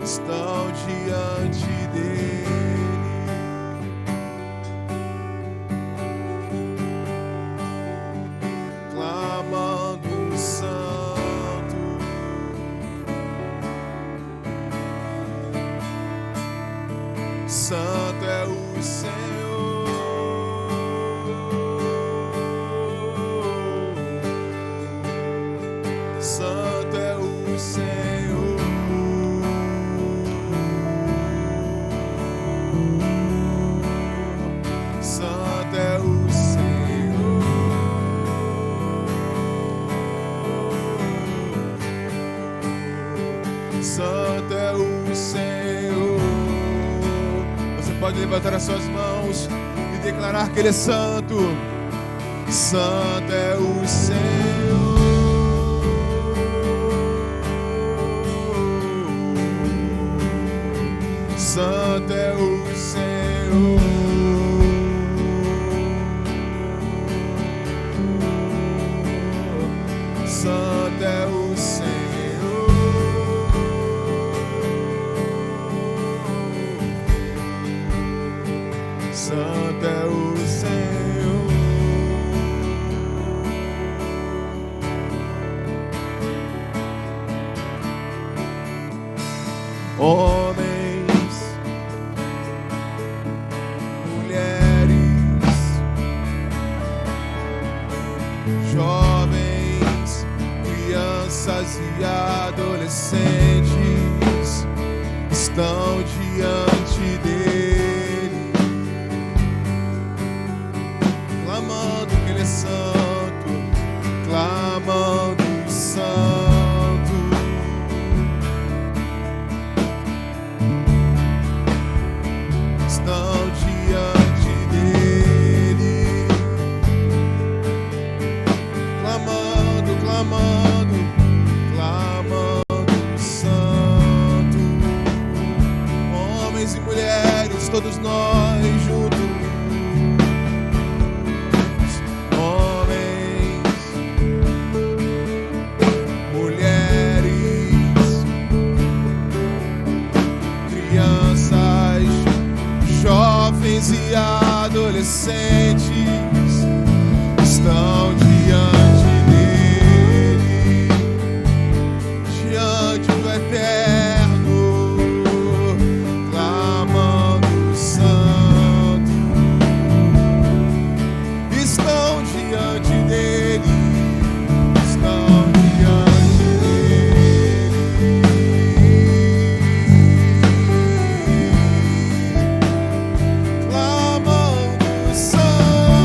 estão diante dele. Clamando santo, santo é o Senhor, santo é o Senhor, santo é o Senhor, santo é o Senhor. Você pode levantar as suas mãos e declarar que Ele é santo. Santo é o Senhor, santo é o Senhor, santo é o Senhor, santo é o Senhor. Homens, mulheres, jovens, crianças e adolescentes estão diante dele, clamando que Ele é santo, clamando santo. Estão diante dele, clamando, clamando, clamando santo. Homens e mulheres, todos nós juntos. Homens, mulheres, crianças, jovens e adolescentes estão diante dele, diante do Eterno, clamando santo. Estão diante dele, estão diante dele, clamando santo.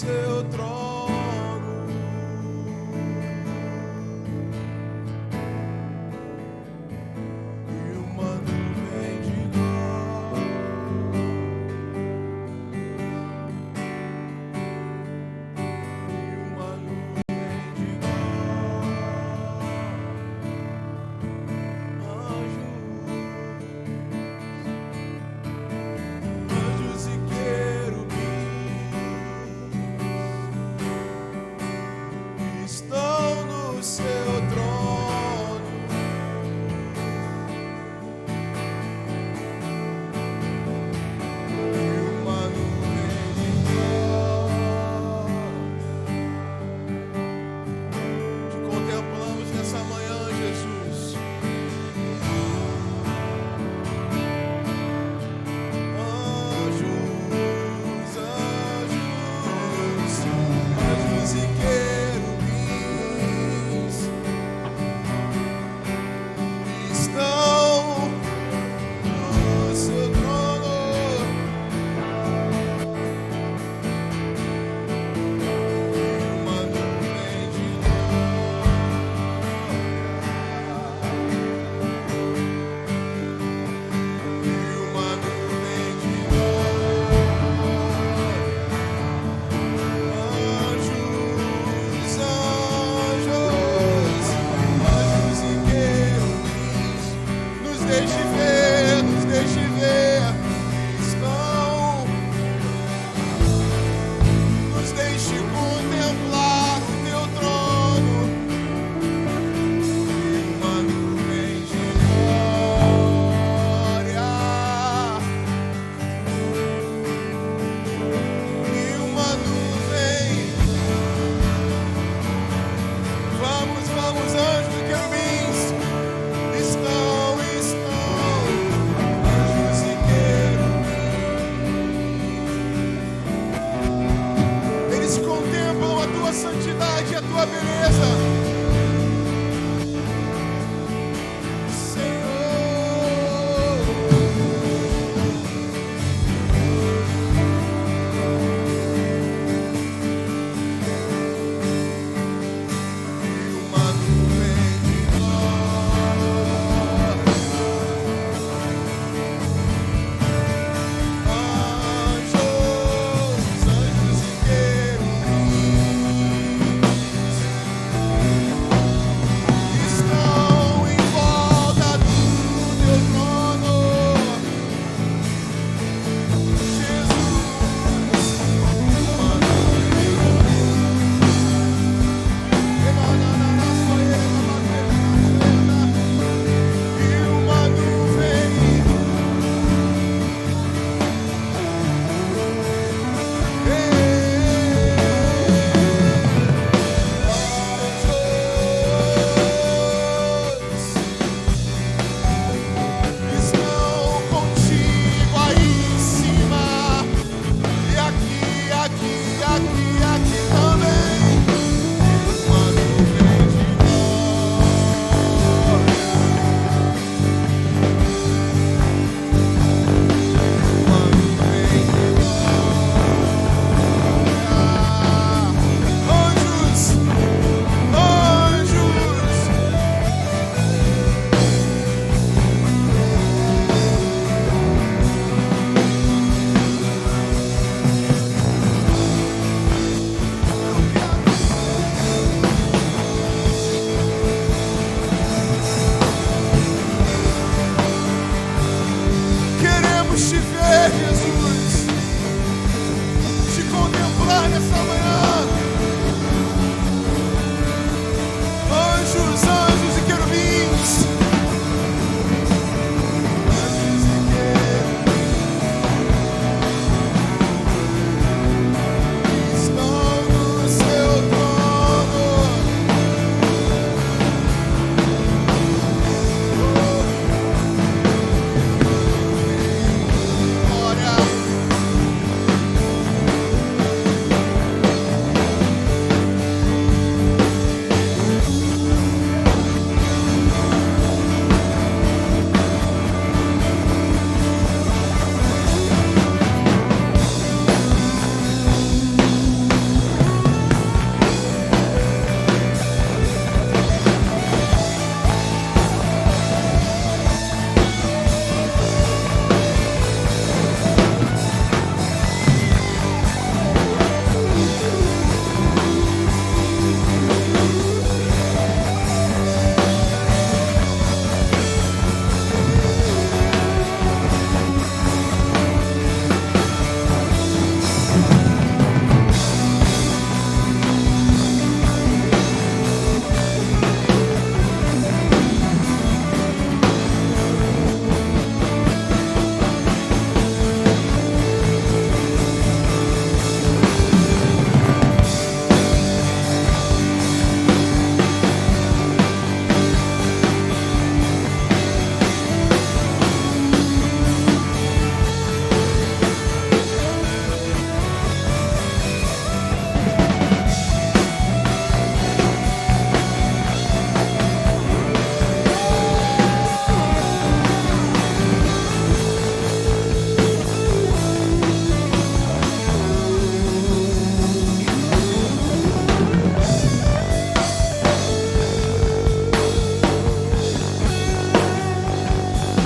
seu trono.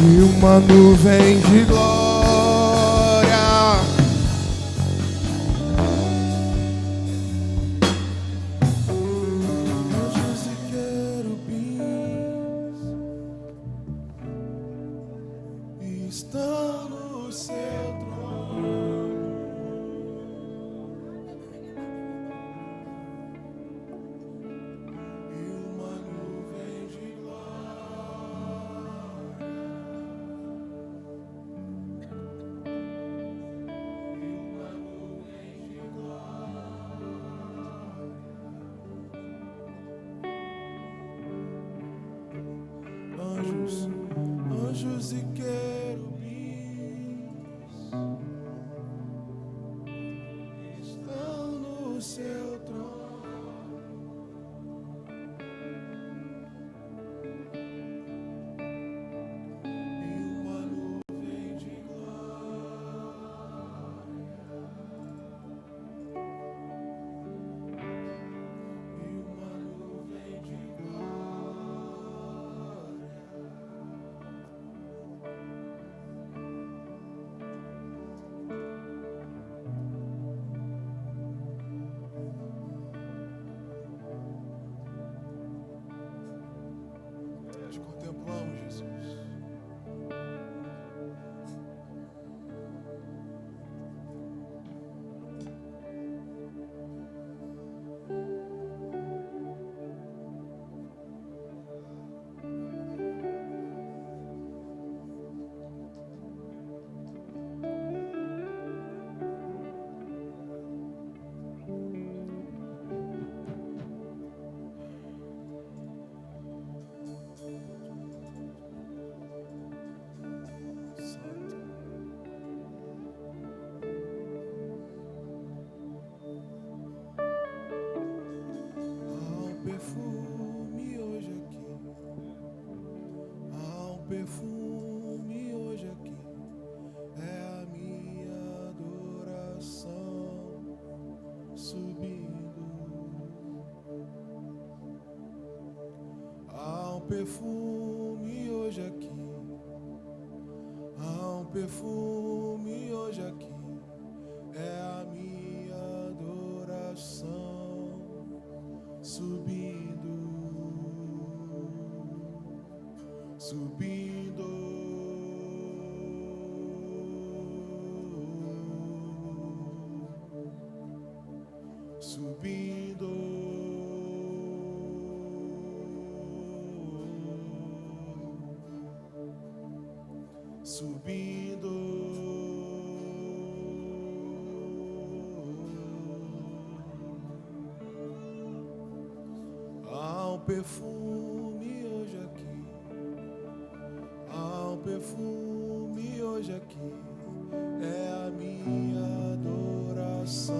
e uma nuvem de glória. Anjos e querubins estão no seu trono. E uma nuvem de glória. E uma nuvem de glória. Anjos e querubins estão no seu trono. E uma nuvem de glória. E uma nuvem de glória. Nós contemplamos Jesus. Perfume hoje aqui, há um perfume hoje aqui, é a minha adoração subindo. Há um perfume hoje aqui, há um perfume hoje aqui, é a minha adoração subindo, subindo, subindo, subindo. Há um perfume hoje aqui, há um perfume hoje aqui, é a minha adoração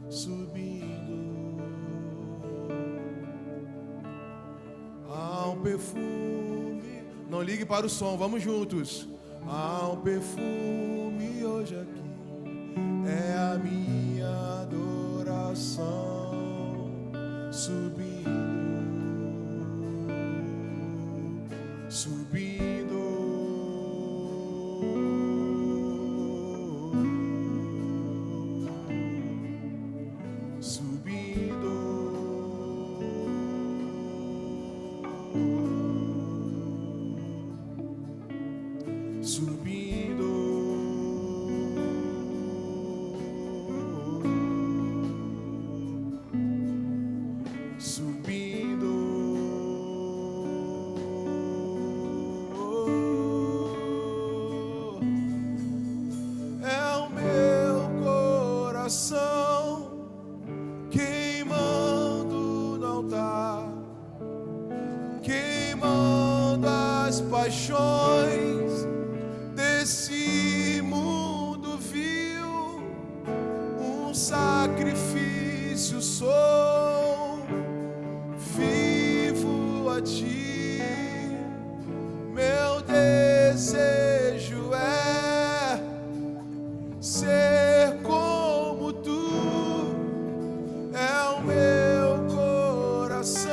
subindo. Há um perfume, não ligue para o som, vamos juntos. Há um perfume hoje aqui, é a minha adoração subindo, subindo, subindo, subindo, subindo. É o meu coração queimando no altar, queimando as paixões desse mundo vil. Um sacrifício sou, vivo a ti. Meu desejo é ser como tu. É o meu coração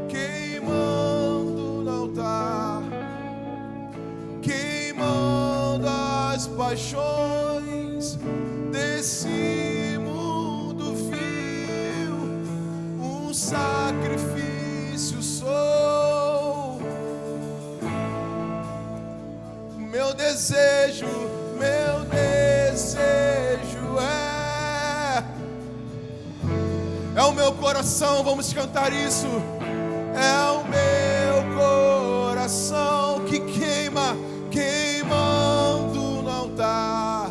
queimando no altar, paixões desse mundo vil, um sacrifício sou. Meu desejo é o meu coração. Vamos cantar isso. É o meu coração que queima, queimando no altar,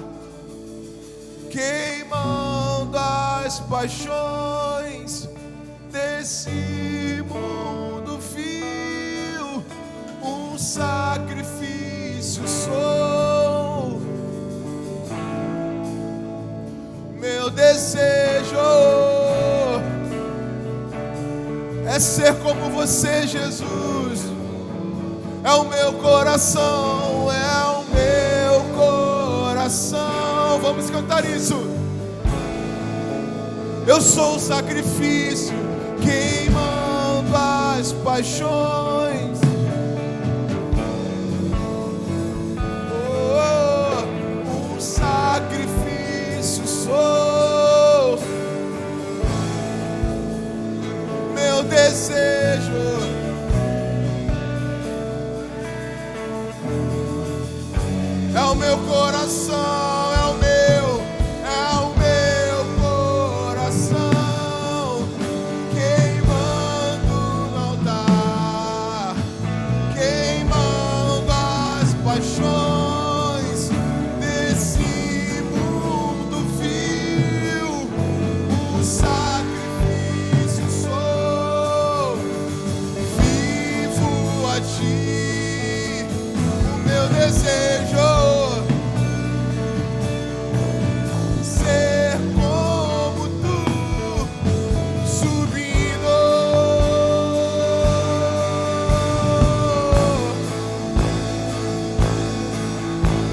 queimando as paixões desse mundo vil, um sacrifício sou. Meu desejo é ser como você, Jesus. É o meu coração, é o meu coração. Vamos cantar isso. Eu sou o sacrifício, queimando as paixões. Um sacrifício sou. Meu desejo é o meu coração, é o meu coração, queimando no altar, queimando as paixões desse mundo vil, um sacrifício sou, vivo a ti, o meu desejo ser como tu, subindo,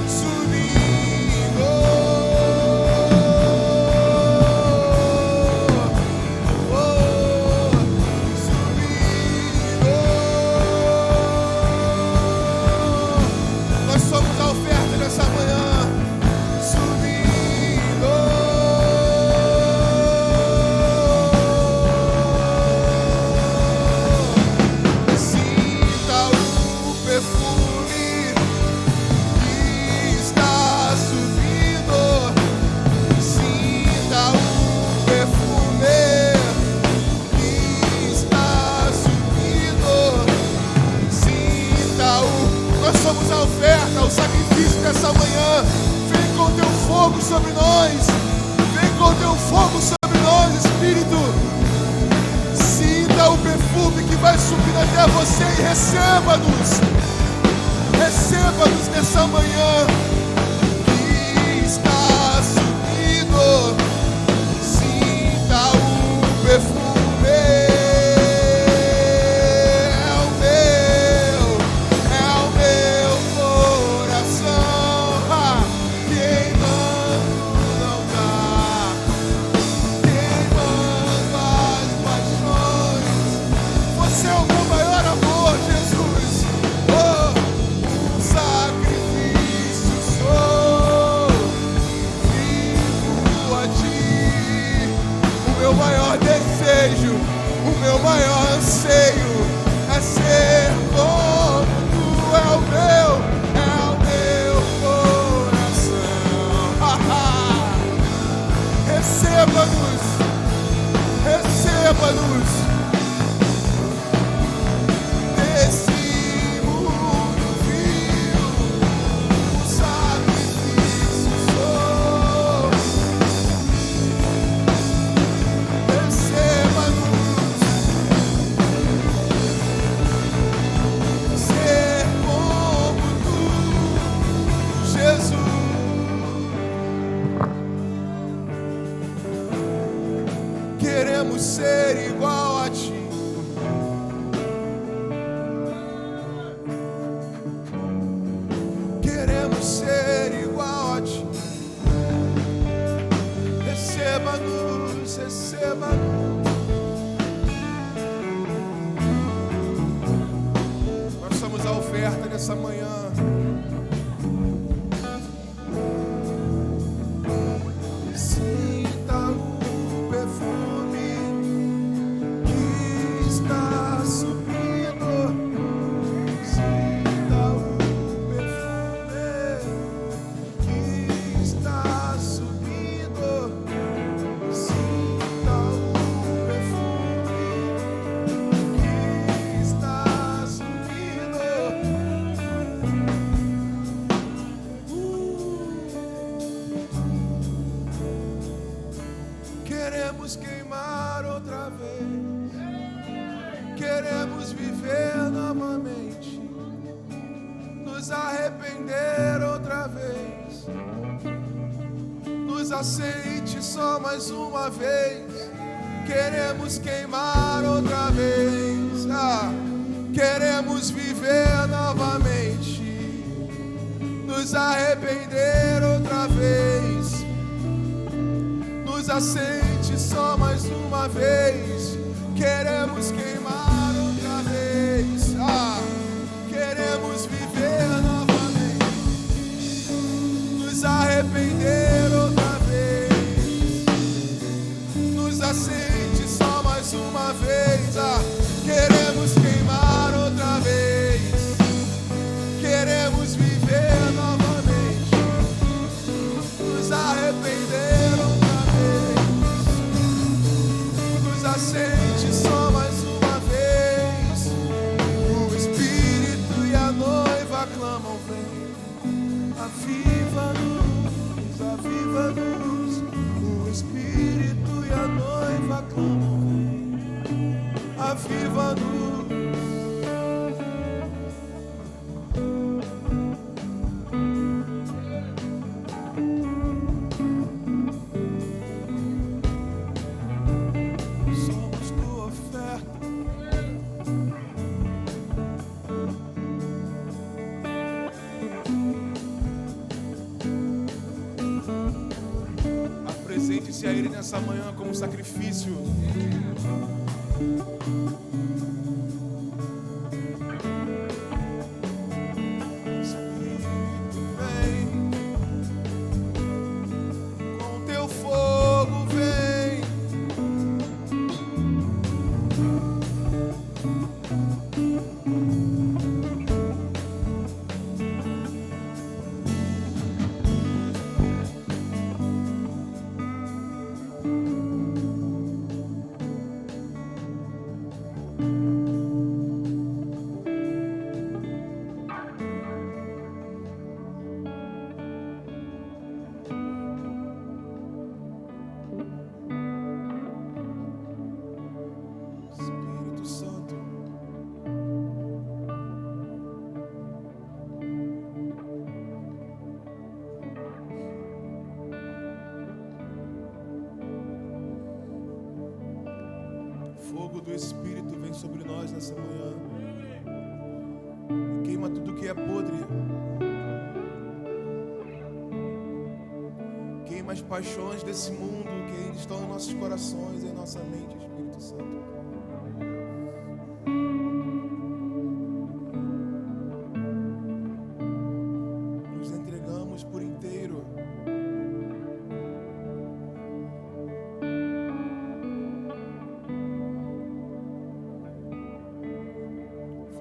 subindo, subindo. Nós somos a oferta nessa manhã. Sinta o perfume que está subindo. Sinta o perfume que está subindo. Sinta o. Nós somos a oferta, o sacrifício dessa manhã. Vem com teu fogo sobre nós. Vem com teu fogo sobre nós, Espírito. Sinta o perfume que vai subir até você e receba-nos. Receba-nos nessa manhã que está subindo. Sinta o perfume. É o meu coração queimando no altar, queimando as paixões. Você é o meu maior amor, Jesus. Oh, um sacrifício sou, vivo a ti. O meu maior desejo, o meu maior anseio é ser como tu. É o meu coração. Receba-nos, receba-nos desse mundo vil, um sacrifício sou. Receba-nos, ser como tu, Jesus. Queremos ser igual a ti. Queremos ser igual a ti. Receba-nos, receba-nos. Nós somos a oferta nessa manhã. Queremos queimar outra vez. Queremos viver novamente. Nos arrepender outra vez. Nos aceite só mais uma vez. Queremos queimar outra vez. Queremos viver novamente. Nos arrepender outra vez. Nos aceite só mais uma vez. Queremos queimar outra vez. Queremos viver novamente. Nos arrepender outra vez. Nos aceite só mais uma vez. Queremos queimar outra vez. Queremos viver novamente. Nos arrepender outra vez. Nos aceite só mais uma vez. O Espírito e a noiva clamam, vem. Aviva-nos, aviva-nos. O Espírito e a noiva clamam, vem. Aviva-nos. Apresente-se a Ele nessa manhã como sacrifício. Espírito, vem. Com teu fogo, vem. Espírito Santo. Fogo do Espírito vem sobre nós nessa manhã. E queima tudo que é podre. Queima as paixões desse mundo que ainda estão em nossos corações e em nossa mente, Espírito Santo. Nos entregamos por inteiro.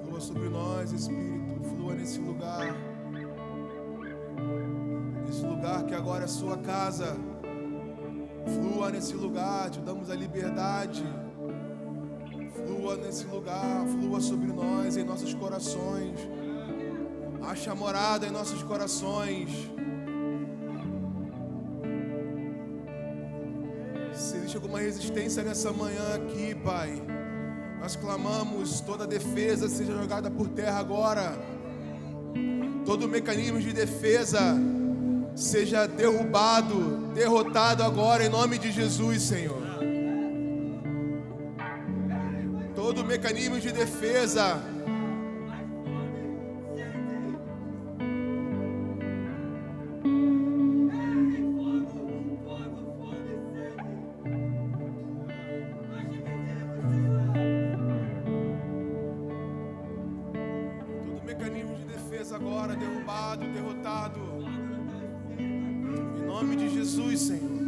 Flua sobre nós, Espírito, flua nesse lugar. Esse lugar que agora é sua casa. Flua nesse lugar, te damos a liberdade. Flua nesse lugar, flua sobre nós, em nossos corações. Acha morada em nossos corações. Se existe alguma resistência nessa manhã aqui, Pai, nós clamamos, toda defesa seja jogada por terra agora. Todo mecanismo de defesa seja derrubado, derrotado agora em nome de Jesus, Senhor. Todo mecanismo de defesa agora derrubado, derrotado. Em nome de Jesus, Senhor.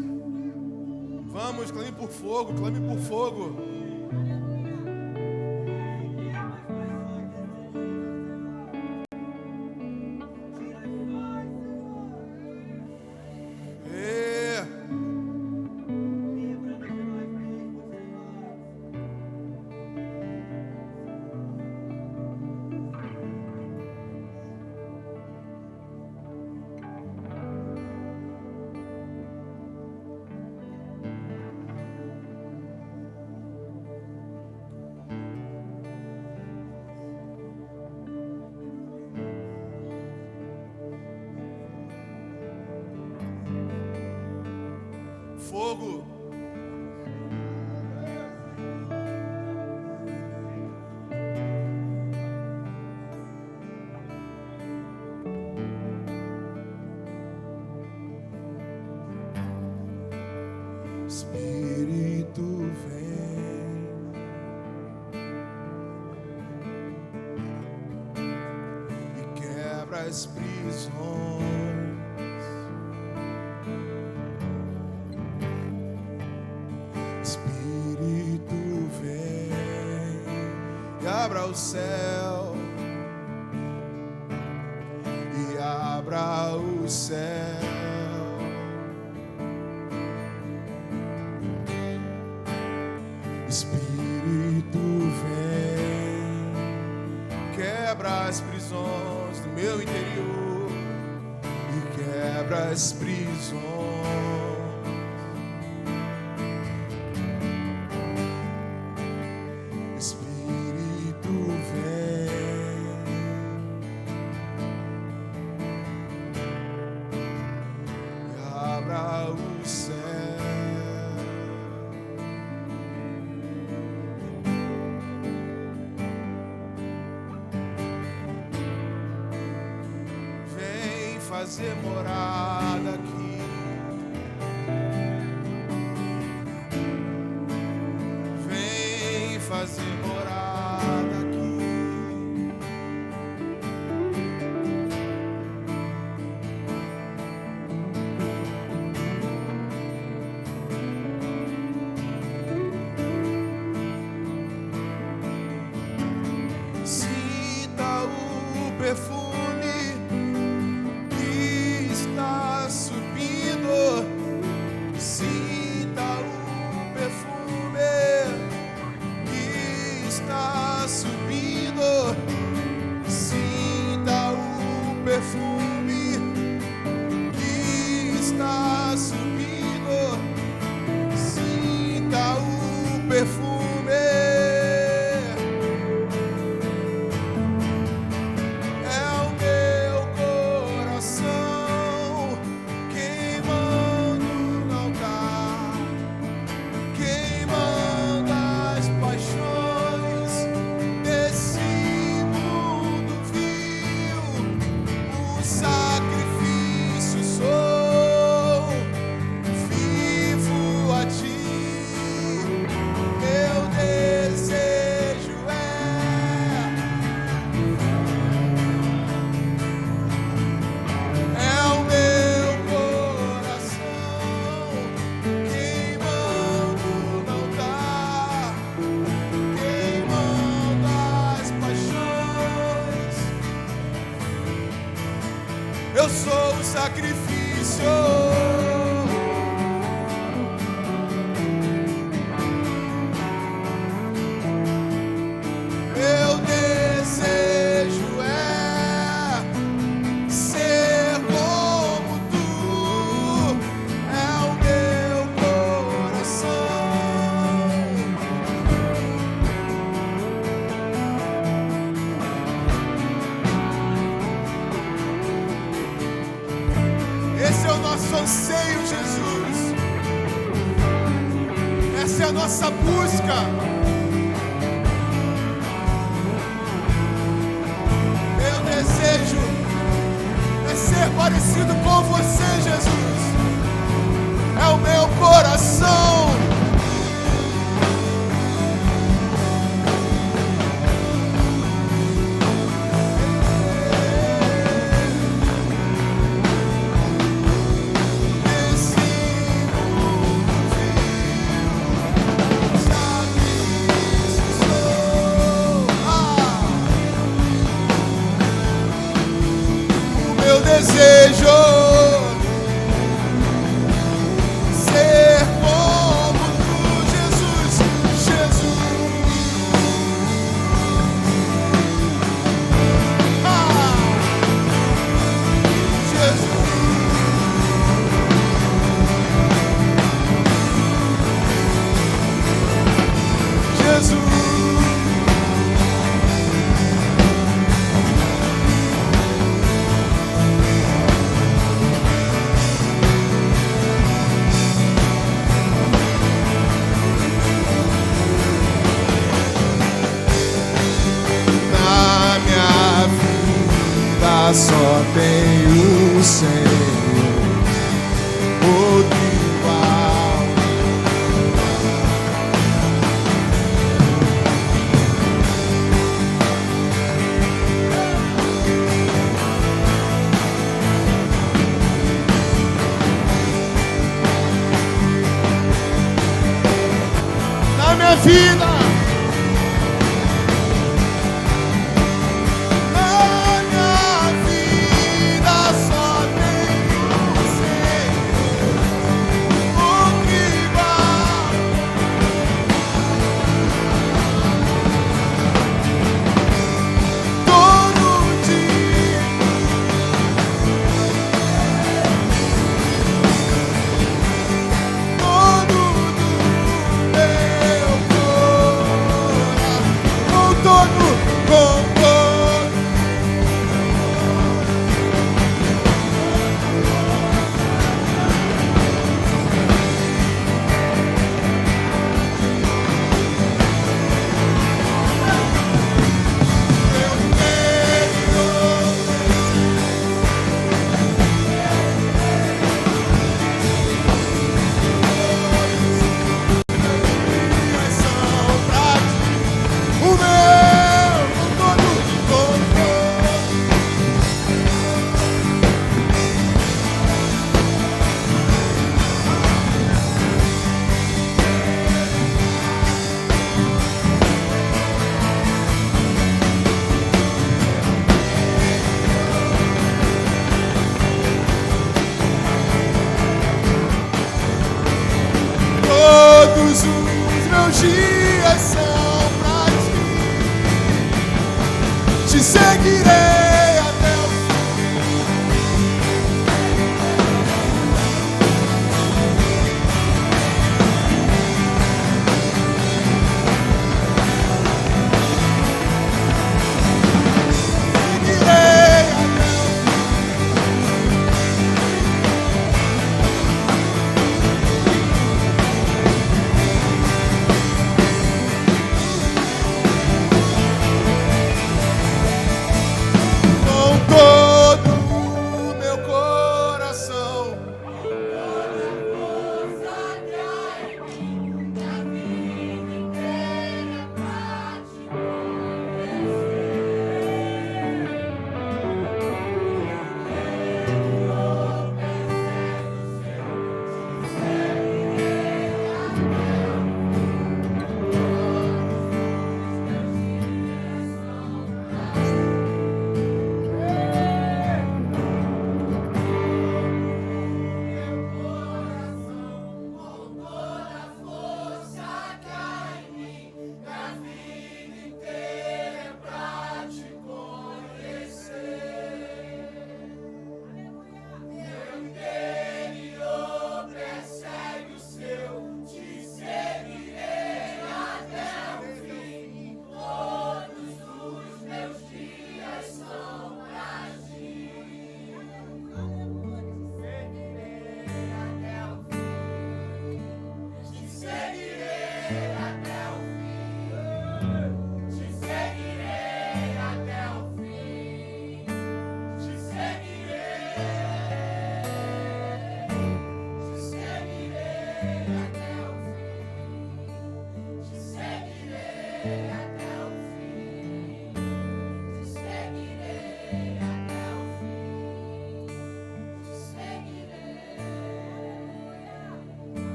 Vamos, clame por fogo, clame por fogo. fogo. Espírito vem e quebra as prisões. Espírito vem e abra o céu, e abra o céu. Espírito vem, quebra as prisões do meu interior e quebra as prisões. Espírito vem e abra o céu. Fazer morada aqui, vem fazer morada aqui. Sinta o perfume subindo, sinta o perfume que está subindo, sinta o perfume que está subindo, sinta o perfume. Eu sou o sacrifício. Meu desejo é ser como tu, é o meu coração. Esse é o nosso anseio, Jesus. Essa é a nossa busca. Meu desejo é ser parecido com você, Jesus. É o meu coração. Desejo tem o Senhor, outro igual. Na minha vida, todos os meus dias são pra ti. Te seguirei até o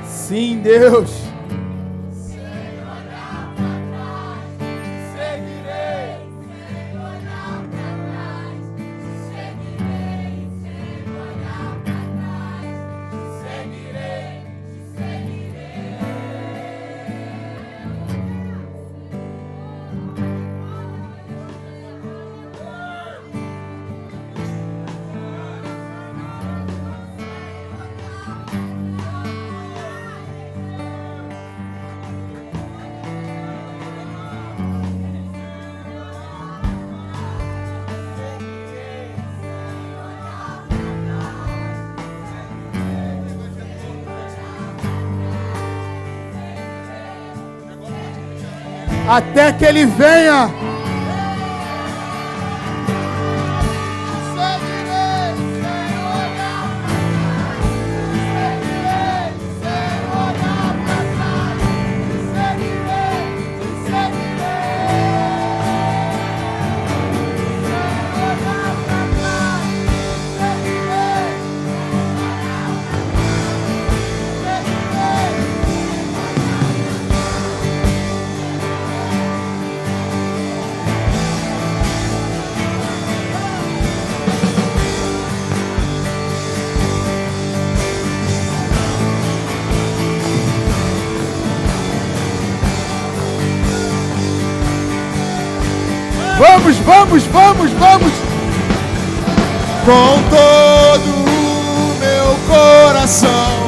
Sim, Deus. Sem olhar pra trás, seguirei. Sem olhar pra trás, seguirei. Sem olhar pra trás, seguirei. até que Ele venha. Vamos, vamos, vamos, vamos. Com todo o meu coração.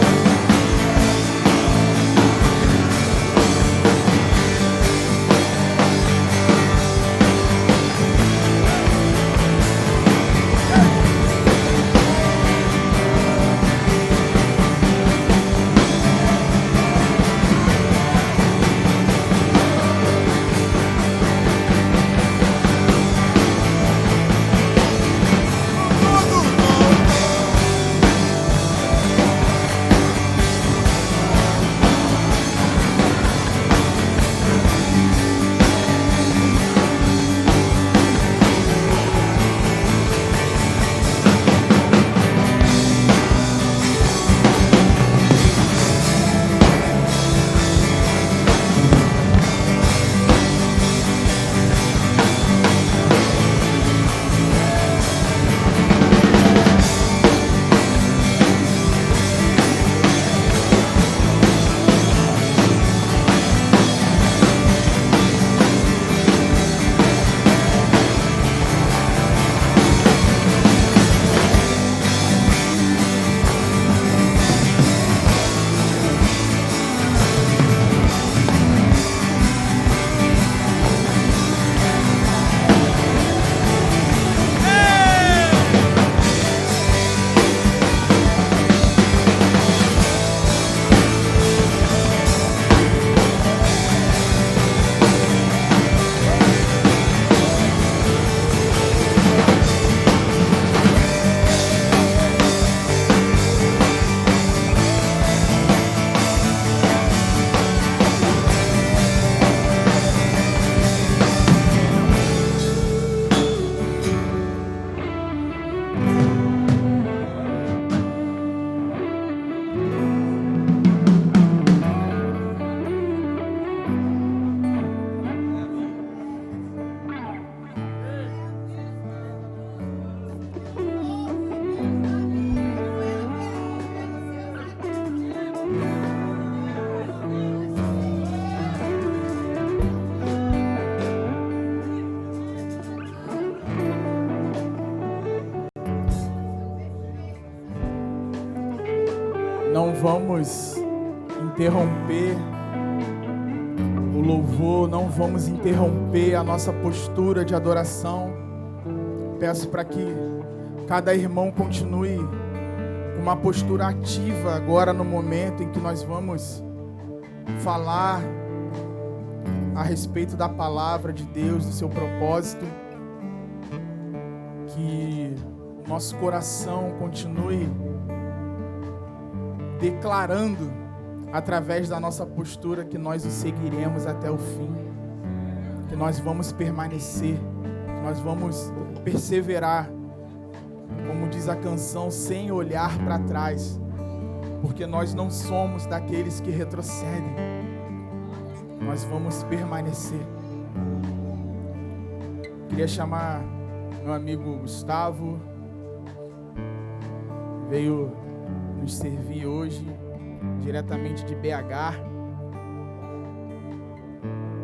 Não vamos interromper o louvor, não vamos interromper a nossa postura de adoração. Peço para que cada irmão continue com uma postura ativa agora no momento em que nós vamos falar a respeito da palavra de Deus, do seu propósito. Que o nosso coração continue declarando através da nossa postura que nós o seguiremos até o fim, que nós vamos permanecer, que nós vamos perseverar, como diz a canção, sem olhar para trás, porque nós não somos daqueles que retrocedem, nós vamos permanecer. Queria chamar meu amigo Gustavo, veio nos servir hoje diretamente de BH.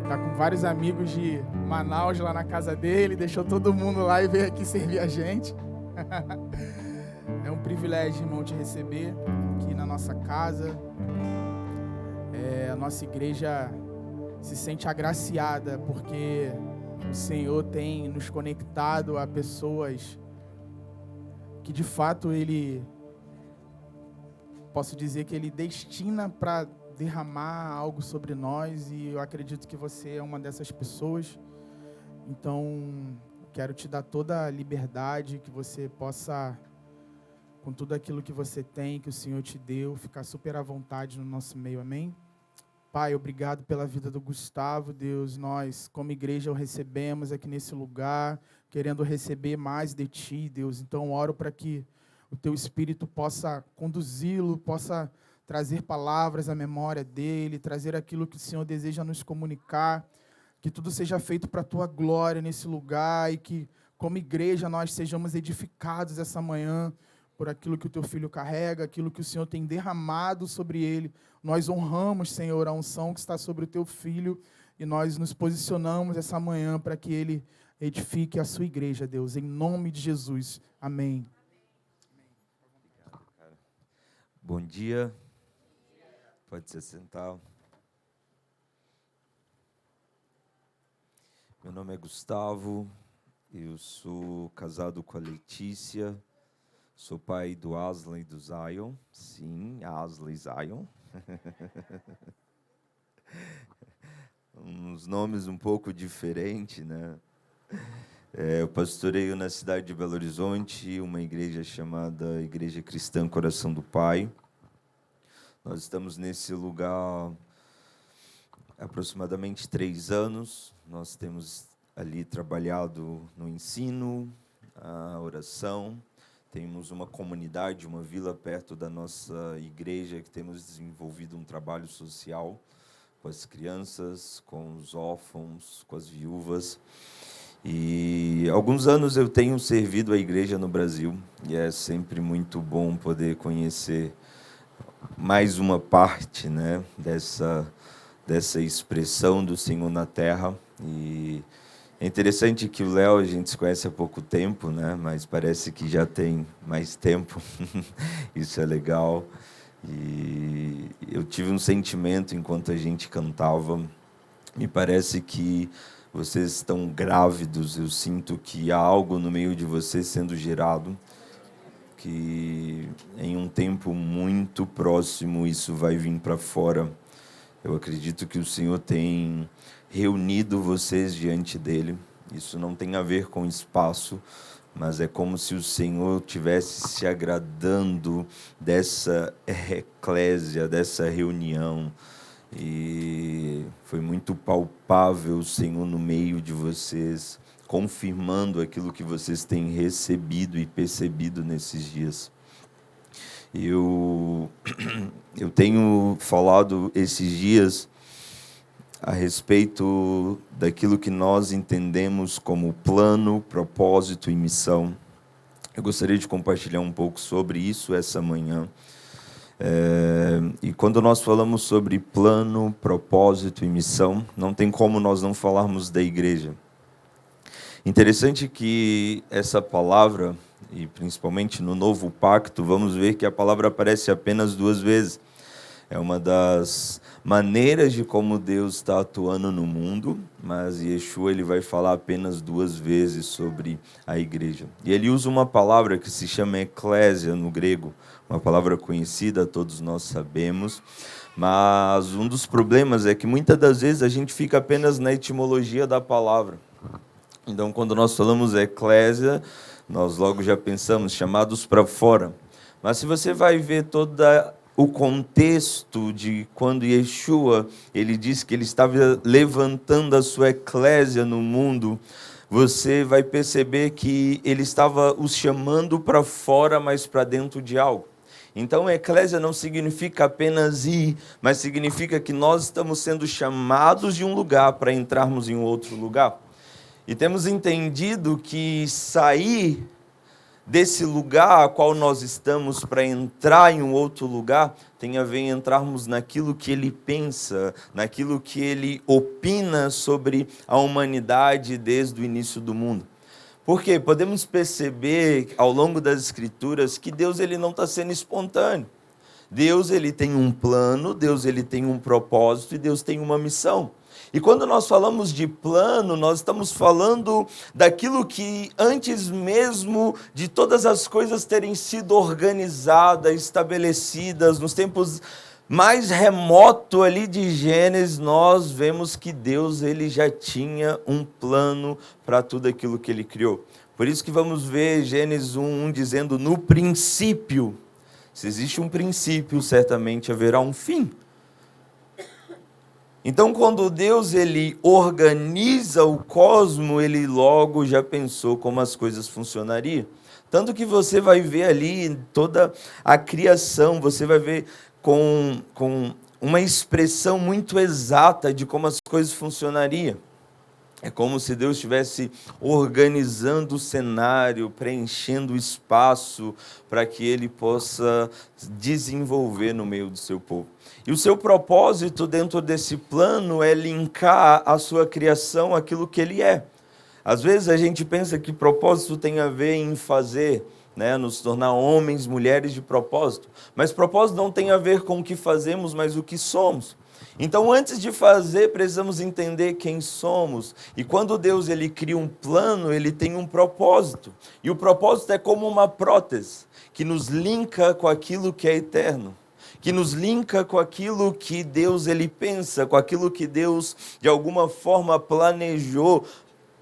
Tá com vários amigos de Manaus lá na casa dele, deixou todo mundo lá e veio aqui servir a gente. É um privilégio, irmão, te receber aqui na nossa casa. A nossa igreja se sente agraciada porque o Senhor tem nos conectado a pessoas que de fato Ele, posso dizer que Ele destina para derramar algo sobre nós e eu acredito que você é uma dessas pessoas. Então, quero te dar toda a liberdade que você possa, com tudo aquilo que você tem, que o Senhor te deu, ficar super à vontade no nosso meio, amém? Pai, obrigado pela vida do Gustavo, Deus, nós como igreja o recebemos aqui nesse lugar, querendo receber mais de Ti, Deus, então oro para que o Teu Espírito possa conduzi-lo, possa trazer palavras à memória dele, trazer aquilo que o Senhor deseja nos comunicar, que tudo seja feito para a Tua glória nesse lugar e que como igreja nós sejamos edificados essa manhã, por aquilo que o Teu Filho carrega, aquilo que o Senhor tem derramado sobre ele. Nós honramos, Senhor, a unção que está sobre o Teu Filho e nós nos posicionamos essa manhã para que ele edifique a sua igreja, Deus, em nome de Jesus. Amém. Obrigado, cara. Bom dia. Pode se sentar. Meu nome é Gustavo, eu sou casado com a Letícia. Sou pai do Asley e do Zion. Sim, Asley e Zion. Uns nomes um pouco diferentes, né? Eu pastoreio na cidade de Belo Horizonte, uma igreja chamada Igreja Cristã Coração do Pai. Nós estamos nesse lugar há aproximadamente 3 anos. Nós temos ali trabalhado no ensino, a oração. Temos uma comunidade, uma vila perto da nossa igreja que temos desenvolvido um trabalho social com as crianças, com os órfãos, com as viúvas. E há alguns anos eu tenho servido a igreja no Brasil e é sempre muito bom poder conhecer mais uma parte, né, dessa expressão do Senhor na terra. E é interessante que o Léo a gente se conhece há pouco tempo, né? Mas parece que já tem mais tempo. Isso é legal. E eu tive um sentimento enquanto a gente cantava. Me parece que vocês estão grávidos. Eu sinto que há algo no meio de vocês sendo gerado. Que em um tempo muito próximo isso vai vir para fora. Eu acredito que o Senhor tem reunido vocês diante dele. Isso não tem a ver com espaço, mas é como se o Senhor tivesse se agradando dessa eclésia, dessa reunião. E foi muito palpável o Senhor no meio de vocês, confirmando aquilo que vocês têm recebido e percebido nesses dias. Eu tenho falado esses dias a respeito daquilo que nós entendemos como plano, propósito e missão. Eu gostaria de compartilhar um pouco sobre isso essa manhã. E quando nós falamos sobre plano, propósito e missão, não tem como nós não falarmos da igreja. Interessante que essa palavra, e principalmente no Novo Pacto, vamos ver que a palavra aparece apenas 2 vezes. É uma das maneiras de como Deus está atuando no mundo, mas Yeshua ele vai falar apenas 2 vezes sobre a igreja. E ele usa uma palavra que se chama eclésia no grego, uma palavra conhecida, todos nós sabemos, mas um dos problemas é que muitas das vezes a gente fica apenas na etimologia da palavra. Então, quando nós falamos eclésia, nós logo já pensamos chamados para fora. Mas se você vai ver toda o contexto de quando Yeshua ele disse que ele estava levantando a sua eclésia no mundo, você vai perceber que ele estava os chamando para fora, mas para dentro de algo. Então, eclésia não significa apenas ir, mas significa que nós estamos sendo chamados de um lugar para entrarmos em outro lugar. E temos entendido que sair desse lugar a qual nós estamos para entrar em um outro lugar tem a ver em entrarmos naquilo que ele pensa, naquilo que ele opina sobre a humanidade desde o início do mundo. Porque podemos perceber ao longo das Escrituras que Deus ele não está sendo espontâneo. Deus ele tem um plano, Deus ele tem um propósito e Deus tem uma missão. E quando nós falamos de plano, nós estamos falando daquilo que antes mesmo de todas as coisas terem sido organizadas, estabelecidas nos tempos mais remoto ali de Gênesis, nós vemos que Deus ele já tinha um plano para tudo aquilo que ele criou. Por isso que vamos ver Gênesis 1 dizendo, no princípio, se existe um princípio, certamente haverá um fim. Então, quando Deus ele organiza o cosmo, ele logo já pensou como as coisas funcionariam. Tanto que você vai ver ali toda a criação, você vai ver com uma expressão muito exata de como as coisas funcionariam. É como se Deus estivesse organizando o cenário, preenchendo o espaço para que ele possa desenvolver no meio do seu povo. E o seu propósito dentro desse plano é linkar a sua criação àquilo que ele é. Às vezes a gente pensa que propósito tem a ver em fazer, né, nos tornar homens, mulheres de propósito. Mas propósito não tem a ver com o que fazemos, mas o que somos. Então, antes de fazer, precisamos entender quem somos. E quando Deus ele cria um plano, ele tem um propósito. E o propósito é como uma prótese, que nos linka com aquilo que é eterno, que nos linka com aquilo que Deus ele pensa, com aquilo que Deus, de alguma forma, planejou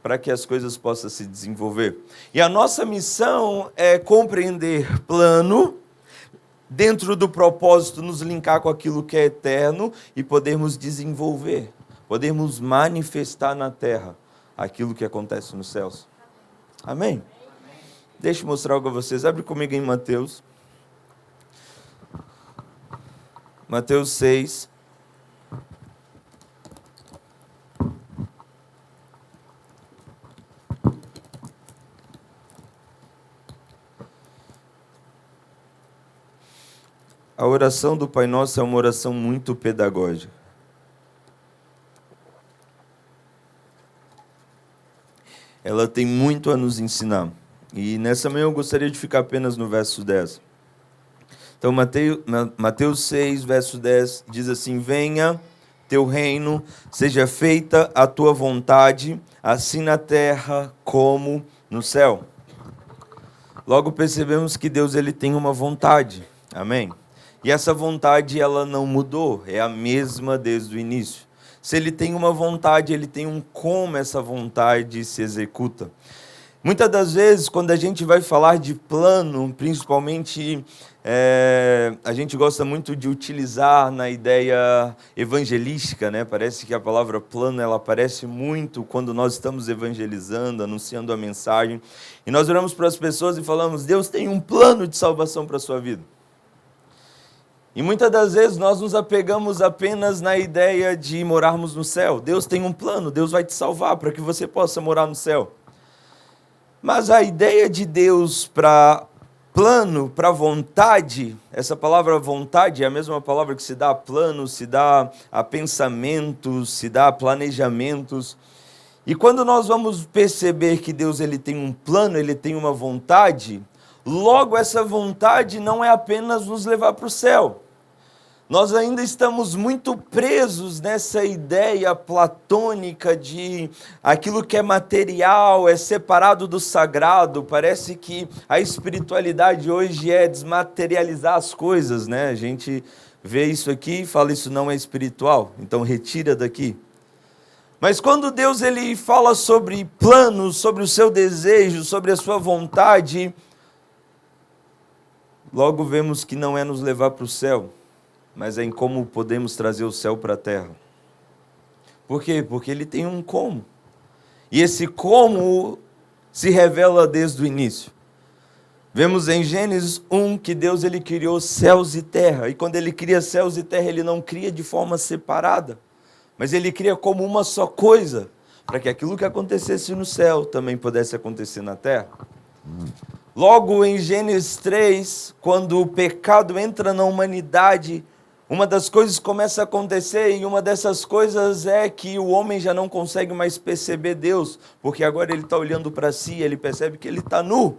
para que as coisas possam se desenvolver. E a nossa missão é compreender plano, dentro do propósito, nos linkar com aquilo que é eterno e podermos desenvolver, podermos manifestar na terra aquilo que acontece nos céus. Amém? Deixa eu mostrar algo a vocês. Abre comigo em Mateus. Mateus 6. A oração do Pai Nosso é uma oração muito pedagógica. Ela tem muito a nos ensinar. E nessa manhã eu gostaria de ficar apenas no verso 10. Então, Mateus 6, verso 10, diz assim: venha teu reino, seja feita a tua vontade, assim na terra como no céu. Logo percebemos que Deus ele tem uma vontade. Amém? E essa vontade, ela não mudou, é a mesma desde o início. Se ele tem uma vontade, ele tem um como essa vontade se executa. Muitas das vezes, quando a gente vai falar de plano, principalmente, a gente gosta muito de utilizar na ideia evangelística, né? Parece que a palavra plano, ela aparece muito quando nós estamos evangelizando, anunciando a mensagem. E nós oramos para as pessoas e falamos, Deus tem um plano de salvação para a sua vida. E muitas das vezes nós nos apegamos apenas na ideia de morarmos no céu. Deus tem um plano, Deus vai te salvar para que você possa morar no céu. Mas a ideia de Deus para plano, para vontade, essa palavra vontade é a mesma palavra que se dá a plano, se dá a pensamentos, se dá a planejamentos. E quando nós vamos perceber que Deus ele tem um plano, ele tem uma vontade, logo essa vontade não é apenas nos levar para o céu. Nós ainda estamos muito presos nessa ideia platônica de aquilo que é material, é separado do sagrado. Parece que a espiritualidade hoje é desmaterializar as coisas, né? A gente vê isso aqui e fala, isso não é espiritual, então retira daqui. Mas quando Deus ele fala sobre planos, sobre o seu desejo, sobre a sua vontade, logo vemos que não é nos levar para o céu, mas é em como podemos trazer o céu para a terra. Por quê? Porque ele tem um como. E esse como se revela desde o início. Vemos em Gênesis 1 que Deus ele criou céus e terra. E quando ele cria céus e terra, ele não cria de forma separada, mas ele cria como uma só coisa, para que aquilo que acontecesse no céu também pudesse acontecer na terra. Logo em Gênesis 3, quando o pecado entra na humanidade, uma das coisas começa a acontecer, e uma dessas coisas é que o homem já não consegue mais perceber Deus, porque agora ele está olhando para si e ele percebe que ele está nu.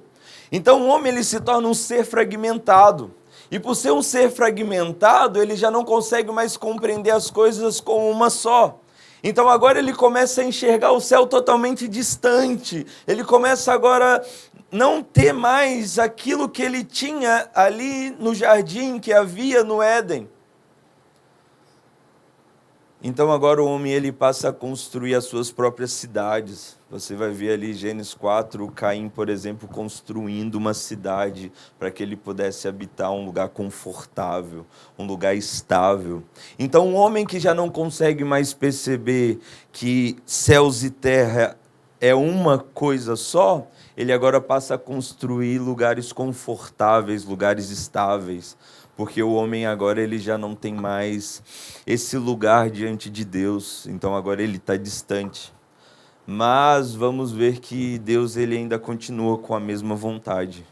Então o homem ele se torna um ser fragmentado, e por ser um ser fragmentado, ele já não consegue mais compreender as coisas como uma só. Então agora ele começa a enxergar o céu totalmente distante, ele começa agora não ter mais aquilo que ele tinha ali no jardim que havia no Éden. Então agora o homem ele passa a construir as suas próprias cidades. Você vai ver ali Gênesis 4, Caim, por exemplo, construindo uma cidade para que ele pudesse habitar um lugar confortável, um lugar estável. Então um homem que já não consegue mais perceber que céus e terra é uma coisa só, ele agora passa a construir lugares confortáveis, lugares estáveis. Porque o homem agora ele já não tem mais esse lugar diante de Deus, então agora ele está distante. Mas vamos ver que Deus ele ainda continua com a mesma vontade,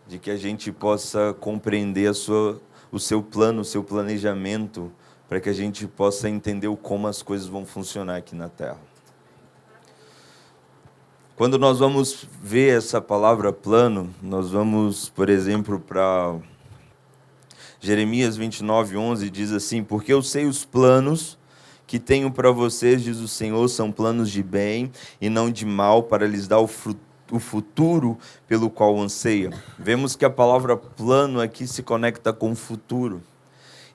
de que a gente possa compreender o seu plano, o seu planejamento, para que a gente possa entender como as coisas vão funcionar aqui na Terra. Quando nós vamos ver essa palavra plano, nós vamos, por exemplo, para Jeremias 29:11, diz assim: porque eu sei os planos que tenho para vocês, diz o Senhor, são planos de bem e não de mal, para lhes dar o futuro pelo qual anseia. Vemos que a palavra plano aqui se conecta com o futuro.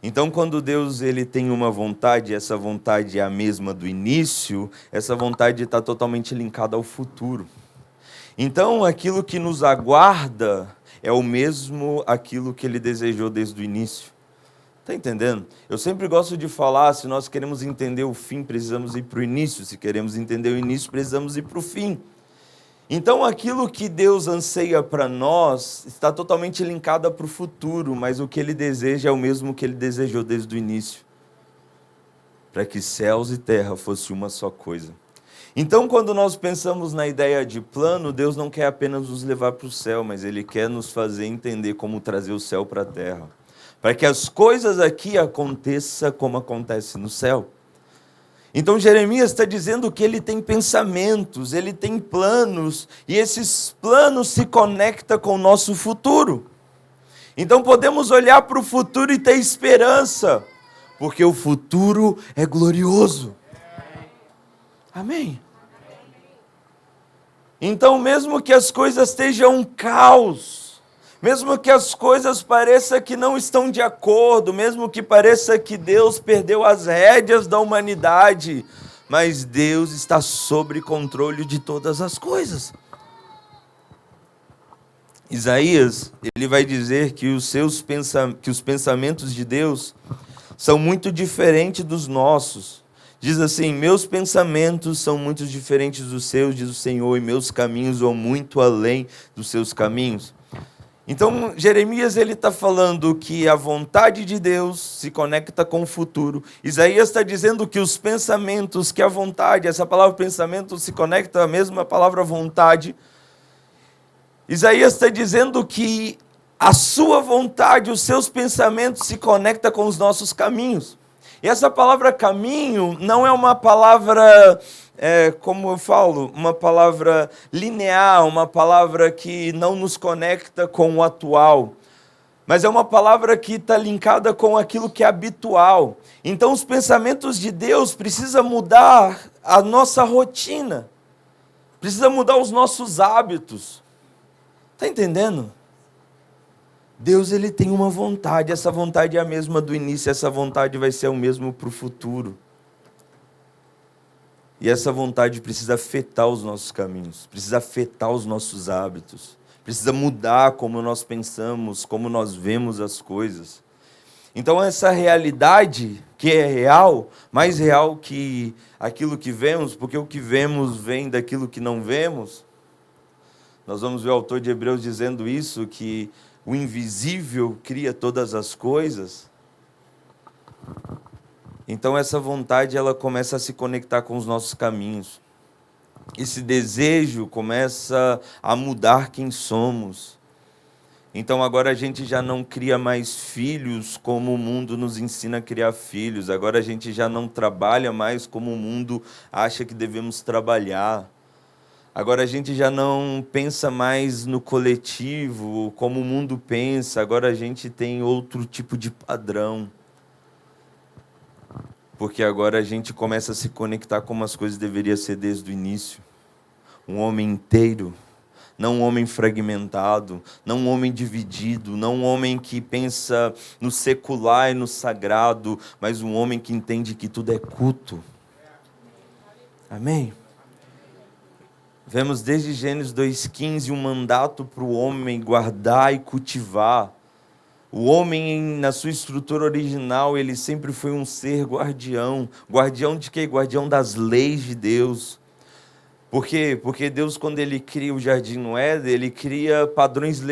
Então, quando Deus ele tem uma vontade, essa vontade é a mesma do início, essa vontade está totalmente linkada ao futuro. Então, aquilo que nos aguarda é o mesmo aquilo que ele desejou desde o início. Está entendendo? Eu sempre gosto de falar, se nós queremos entender o fim, precisamos ir para o início. Se queremos entender o início, precisamos ir para o fim. Então, aquilo que Deus anseia para nós está totalmente linkado para o futuro, mas o que Ele deseja é o mesmo que Ele desejou desde o início, para que céus e terra fossem uma só coisa. Então, quando nós pensamos na ideia de plano, Deus não quer apenas nos levar para o céu, mas Ele quer nos fazer entender como trazer o céu para a terra, para que as coisas aqui aconteçam como acontece no céu. Então Jeremias está dizendo que ele tem pensamentos, ele tem planos, e esses planos se conectam com o nosso futuro. Então podemos olhar para o futuro e ter esperança, porque o futuro é glorioso. Amém? Então mesmo que as coisas estejam um caos, mesmo que as coisas pareçam que não estão de acordo, mesmo que pareça que Deus perdeu as rédeas da humanidade, mas Deus está sob controle de todas as coisas. Isaías, ele vai dizer que os pensamentos de Deus são muito diferentes dos nossos. Diz assim: meus pensamentos são muito diferentes dos seus, diz o Senhor, e meus caminhos vão muito além dos seus caminhos. Então, Jeremias ele está falando que a vontade de Deus se conecta com o futuro. Isaías está dizendo que os pensamentos, que a vontade, essa palavra pensamento se conecta à mesma palavra vontade. Isaías está dizendo que a sua vontade, os seus pensamentos se conectam com os nossos caminhos. E essa palavra caminho não é uma palavra... como eu falo, uma palavra linear, uma palavra que não nos conecta com o atual, mas é uma palavra que está linkada com aquilo que é habitual. Então os pensamentos de Deus precisam mudar a nossa rotina, precisa mudar os nossos hábitos. Está entendendo? Deus ele tem uma vontade, essa vontade é a mesma do início, essa vontade vai ser o mesmo para o futuro. E essa vontade precisa afetar os nossos caminhos, precisa afetar os nossos hábitos, precisa mudar como nós pensamos, como nós vemos as coisas. Então essa realidade que é real, mais real que aquilo que vemos, porque o que vemos vem daquilo que não vemos. Nós vamos ver o autor de Hebreus dizendo isso, que o invisível cria todas as coisas. Então essa vontade ela começa a se conectar com os nossos caminhos. Esse desejo começa a mudar quem somos. Então agora a gente já não cria mais filhos como o mundo nos ensina a criar filhos. Agora a gente já não trabalha mais como o mundo acha que devemos trabalhar. Agora a gente já não pensa mais no coletivo como o mundo pensa. Agora a gente tem outro tipo de padrão. Porque agora a gente começa a se conectar como as coisas deveriam ser desde o início. Um homem inteiro não um homem fragmentado, não um homem dividido, não um homem que pensa no secular e no sagrado, mas um homem que entende que tudo é culto. Amém? Vemos desde Gênesis 2,15 um mandato para o homem guardar e cultivar. O homem, na sua estrutura original, ele sempre foi um ser guardião. Guardião de quê? Guardião das leis de Deus. Por quê? Porque Deus, quando Ele cria o Jardim no Éden, Ele cria padrões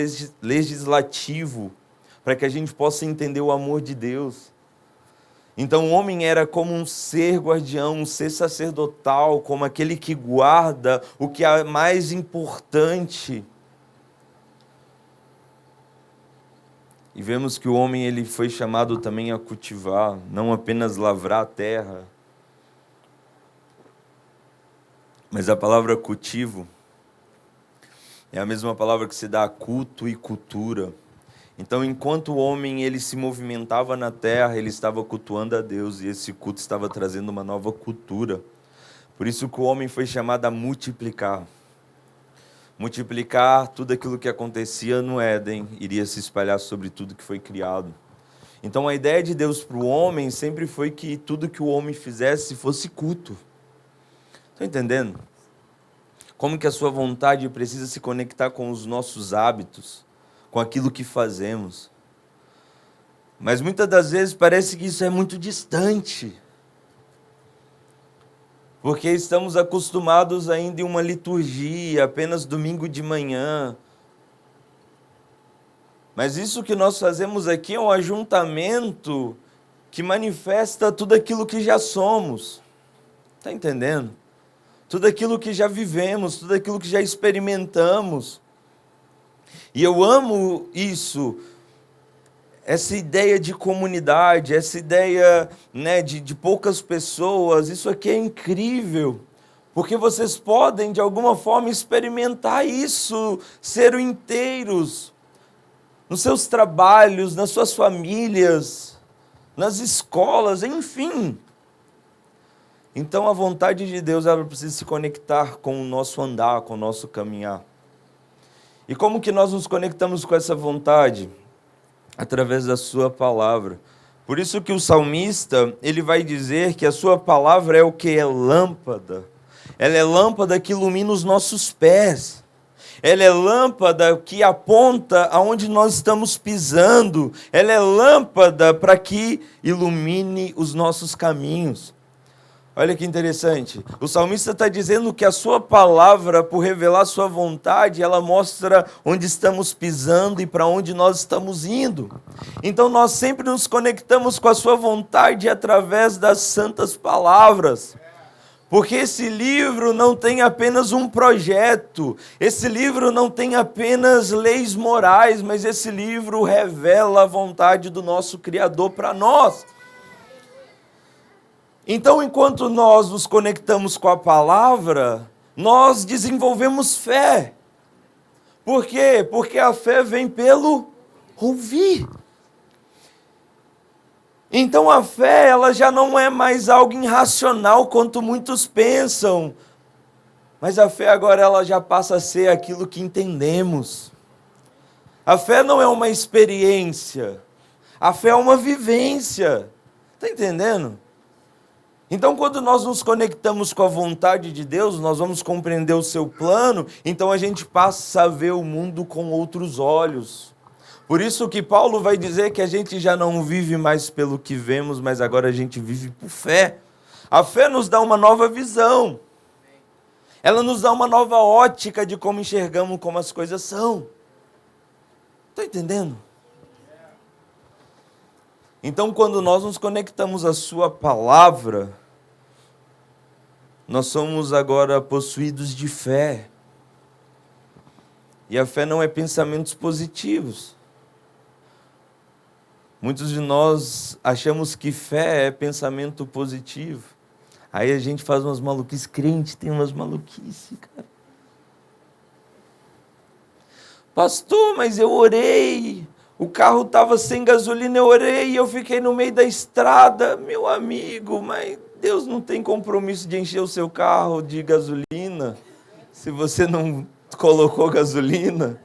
legislativos para que a gente possa entender o amor de Deus. Então o homem era como um ser guardião, um ser sacerdotal, como aquele que guarda o que é mais importante. E vemos que o homem ele foi chamado também a cultivar, não apenas lavrar a terra. Mas a palavra cultivo é a mesma palavra que se dá a culto e cultura. Então, enquanto o homem ele se movimentava na terra, ele estava cultuando a Deus, e esse culto estava trazendo uma nova cultura. Por isso que o homem foi chamado a multiplicar. Multiplicar tudo aquilo que acontecia no Éden, iria se espalhar sobre tudo que foi criado. Então, a ideia de Deus para o homem sempre foi que tudo que o homem fizesse fosse culto. Estão entendendo? Como que a sua vontade precisa se conectar com os nossos hábitos, com aquilo que fazemos. Mas muitas das vezes parece que isso é muito distante. Porque estamos acostumados ainda em uma liturgia, apenas domingo de manhã. Mas isso que nós fazemos aqui é um ajuntamento que manifesta tudo aquilo que já somos. Está entendendo? Tudo aquilo que já vivemos, tudo aquilo que já experimentamos. E eu amo isso, essa ideia de comunidade, essa ideia, né, de poucas pessoas. Isso aqui é incrível, porque vocês podem de alguma forma experimentar isso, ser inteiros, nos seus trabalhos, nas suas famílias, nas escolas, enfim. Então a vontade de Deus ela precisa se conectar com o nosso andar, com o nosso caminhar. E como que nós nos conectamos com essa vontade? Através da sua palavra. Por isso que o salmista, ele vai dizer que a sua palavra é o que? É lâmpada. Ela é lâmpada que ilumina os nossos pés. Ela é lâmpada que aponta aonde nós estamos pisando. Ela é lâmpada para que ilumine os nossos caminhos. Olha que interessante. O salmista está dizendo que a sua palavra, por revelar a sua vontade, ela mostra onde estamos pisando e para onde nós estamos indo. Então nós sempre nos conectamos com a sua vontade através das santas palavras. Porque esse livro não tem apenas um projeto, esse livro não tem apenas leis morais, mas esse livro revela a vontade do nosso Criador para nós. Então, enquanto nós nos conectamos com a palavra, nós desenvolvemos fé. Por quê? Porque a fé vem pelo ouvir. Então a fé, ela já não é mais algo irracional, quanto muitos pensam. Mas a fé agora, ela já passa a ser aquilo que entendemos. A fé não é uma experiência. A fé é uma vivência. Está entendendo? Então, quando nós nos conectamos com a vontade de Deus, nós vamos compreender o seu plano, então a gente passa a ver o mundo com outros olhos. Por isso que Paulo vai dizer que a gente já não vive mais pelo que vemos, mas agora a gente vive por fé. A fé nos dá uma nova visão. Ela nos dá uma nova ótica de como enxergamos como as coisas são. Está entendendo? Então, quando nós nos conectamos à sua palavra, nós somos agora possuídos de fé. E a fé não é pensamentos positivos. Muitos de nós achamos que fé é pensamento positivo. Aí a gente faz umas maluquices, crente tem umas maluquices, cara. Pastor, mas eu orei. O carro estava sem gasolina, eu orei e eu fiquei no meio da estrada. Meu amigo, mas Deus não tem compromisso de encher o seu carro de gasolina se você não Tu colocou gasolina?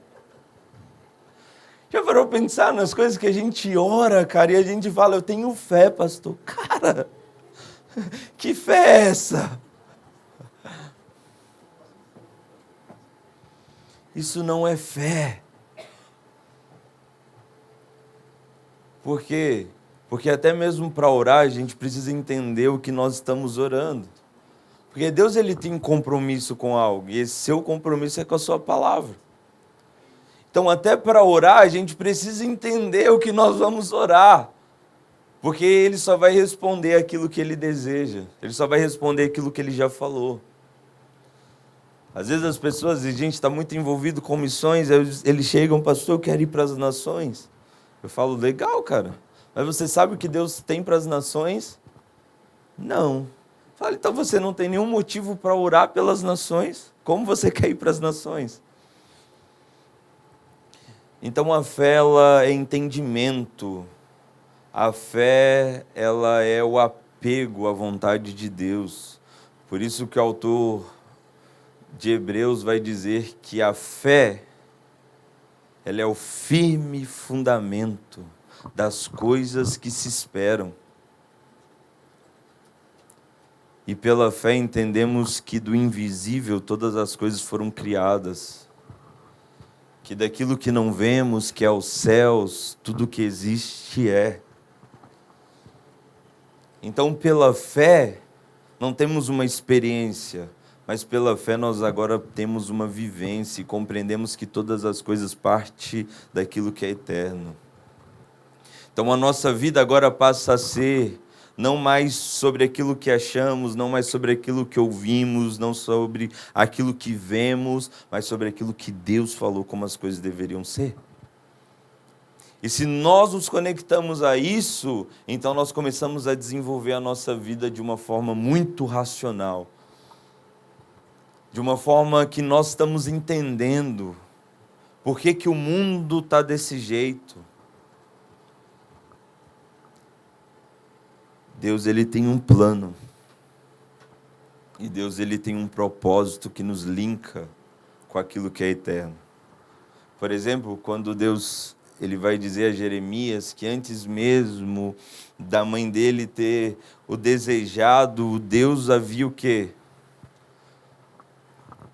Já parou pra pensar nas coisas que a gente ora, cara, e a gente fala, eu tenho fé, pastor. Cara, que fé é essa? Isso não é fé. Por quê? Porque até mesmo para orar, a gente precisa entender o que nós estamos orando. Porque Deus, ele tem um compromisso com algo, e esse seu compromisso é com a sua palavra. Então, até para orar, a gente precisa entender o que nós vamos orar. Porque ele só vai responder aquilo que ele deseja. Ele só vai responder aquilo que ele já falou. Às vezes as pessoas, a gente está muito envolvido com missões, eles chegam, pastor, eu quero ir para as nações. Eu falo, legal, cara. Mas você sabe o que Deus tem para as nações? Não. Fala, então você não tem nenhum motivo para orar pelas nações? Como você quer ir para as nações? Então a fé, ela é entendimento. A fé, ela é o apego à vontade de Deus. Por isso que o autor de Hebreus vai dizer que a fé, ela é o firme fundamento das coisas que se esperam. E pela fé entendemos que do invisível todas as coisas foram criadas. Que daquilo que não vemos, que é os céus, tudo que existe é. Então, pela fé, não temos uma experiência, mas pela fé nós agora temos uma vivência e compreendemos que todas as coisas partem daquilo que é eterno. Então, a nossa vida agora passa a ser não mais sobre aquilo que achamos, não mais sobre aquilo que ouvimos, não sobre aquilo que vemos, mas sobre aquilo que Deus falou como as coisas deveriam ser. E se nós nos conectamos a isso, então nós começamos a desenvolver a nossa vida de uma forma muito racional. De uma forma que nós estamos entendendo por que o mundo está desse jeito. Deus, ele tem um plano. E Deus, ele tem um propósito que nos linka com aquilo que é eterno. Por exemplo, quando Deus, ele vai dizer a Jeremias que antes mesmo da mãe dele ter o desejado, Deus havia o quê?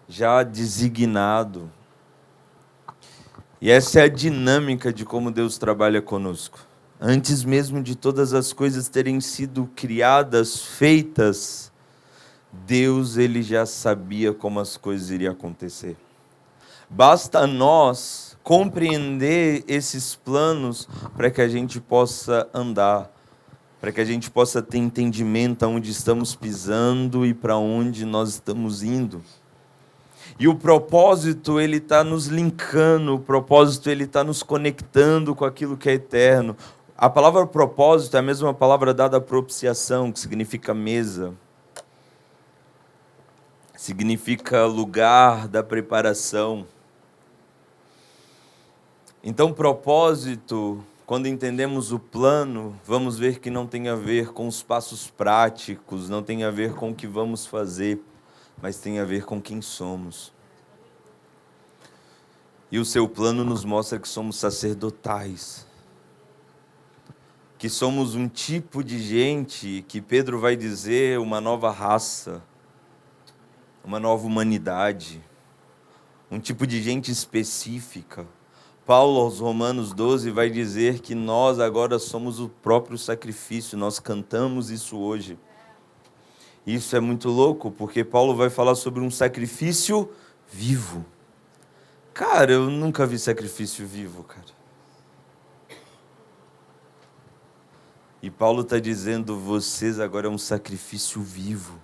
Já designado. E essa é a dinâmica de como Deus trabalha conosco. Antes mesmo de todas as coisas terem sido criadas, feitas, Deus, ele já sabia como as coisas iriam acontecer. Basta nós compreender esses planos para que a gente possa andar, para que a gente possa ter entendimento aonde estamos pisando e para onde nós estamos indo. E o propósito, ele está nos linkando, o propósito, ele está nos conectando com aquilo que é eterno. A palavra propósito é a mesma palavra dada à propiciação, que significa mesa. Significa lugar da preparação. Então, propósito, quando entendemos o plano, vamos ver que não tem a ver com os passos práticos, não tem a ver com o que vamos fazer, mas tem a ver com quem somos. E o seu plano nos mostra que somos sacerdotais. Que somos um tipo de gente que Pedro vai dizer uma nova raça, uma nova humanidade, um tipo de gente específica. Paulo, aos Romanos 12, vai dizer que nós agora somos o próprio sacrifício, nós cantamos isso hoje. Isso é muito louco, porque Paulo vai falar sobre um sacrifício vivo. Cara, eu nunca vi sacrifício vivo, cara. E Paulo está dizendo, vocês agora é um sacrifício vivo.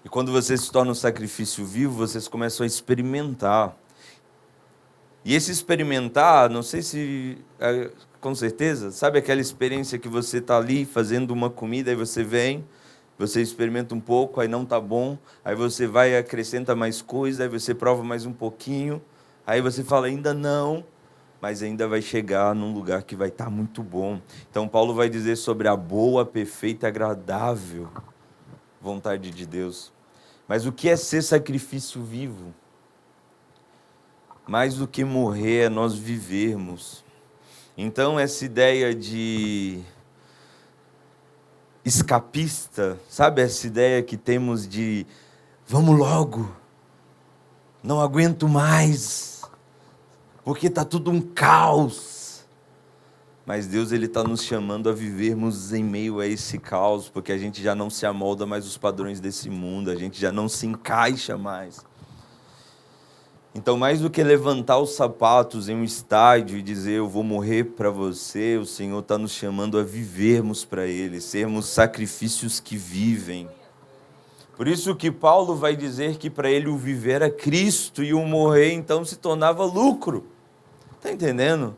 E quando vocês se tornam um sacrifício vivo, vocês começam a experimentar. E esse experimentar, não sei se, com certeza, sabe aquela experiência que você está ali fazendo uma comida, aí você vem, você experimenta um pouco, aí não está bom, aí você vai e acrescenta mais coisa, aí você prova mais um pouquinho, aí você fala, ainda não, mas ainda vai chegar num lugar que vai estar muito bom. Então Paulo vai dizer sobre a boa, perfeita e agradável vontade de Deus. Mas o que é ser sacrifício vivo? mais do que morrer é nós vivermos. Então, essa ideia de escapista, sabe essa ideia que temos de vamos logo, não aguento mais, porque está tudo um caos. Mas Deus está nos chamando a vivermos em meio a esse caos, porque a gente já não se amolda mais os padrões desse mundo, a gente já não se encaixa mais. Então, mais do que levantar os sapatos em um estádio e dizer eu vou morrer para você, o Senhor está nos chamando a vivermos para Ele, sermos sacrifícios que vivem. Por isso que Paulo vai dizer que para ele o viver era Cristo e o morrer então se tornava lucro. Está entendendo?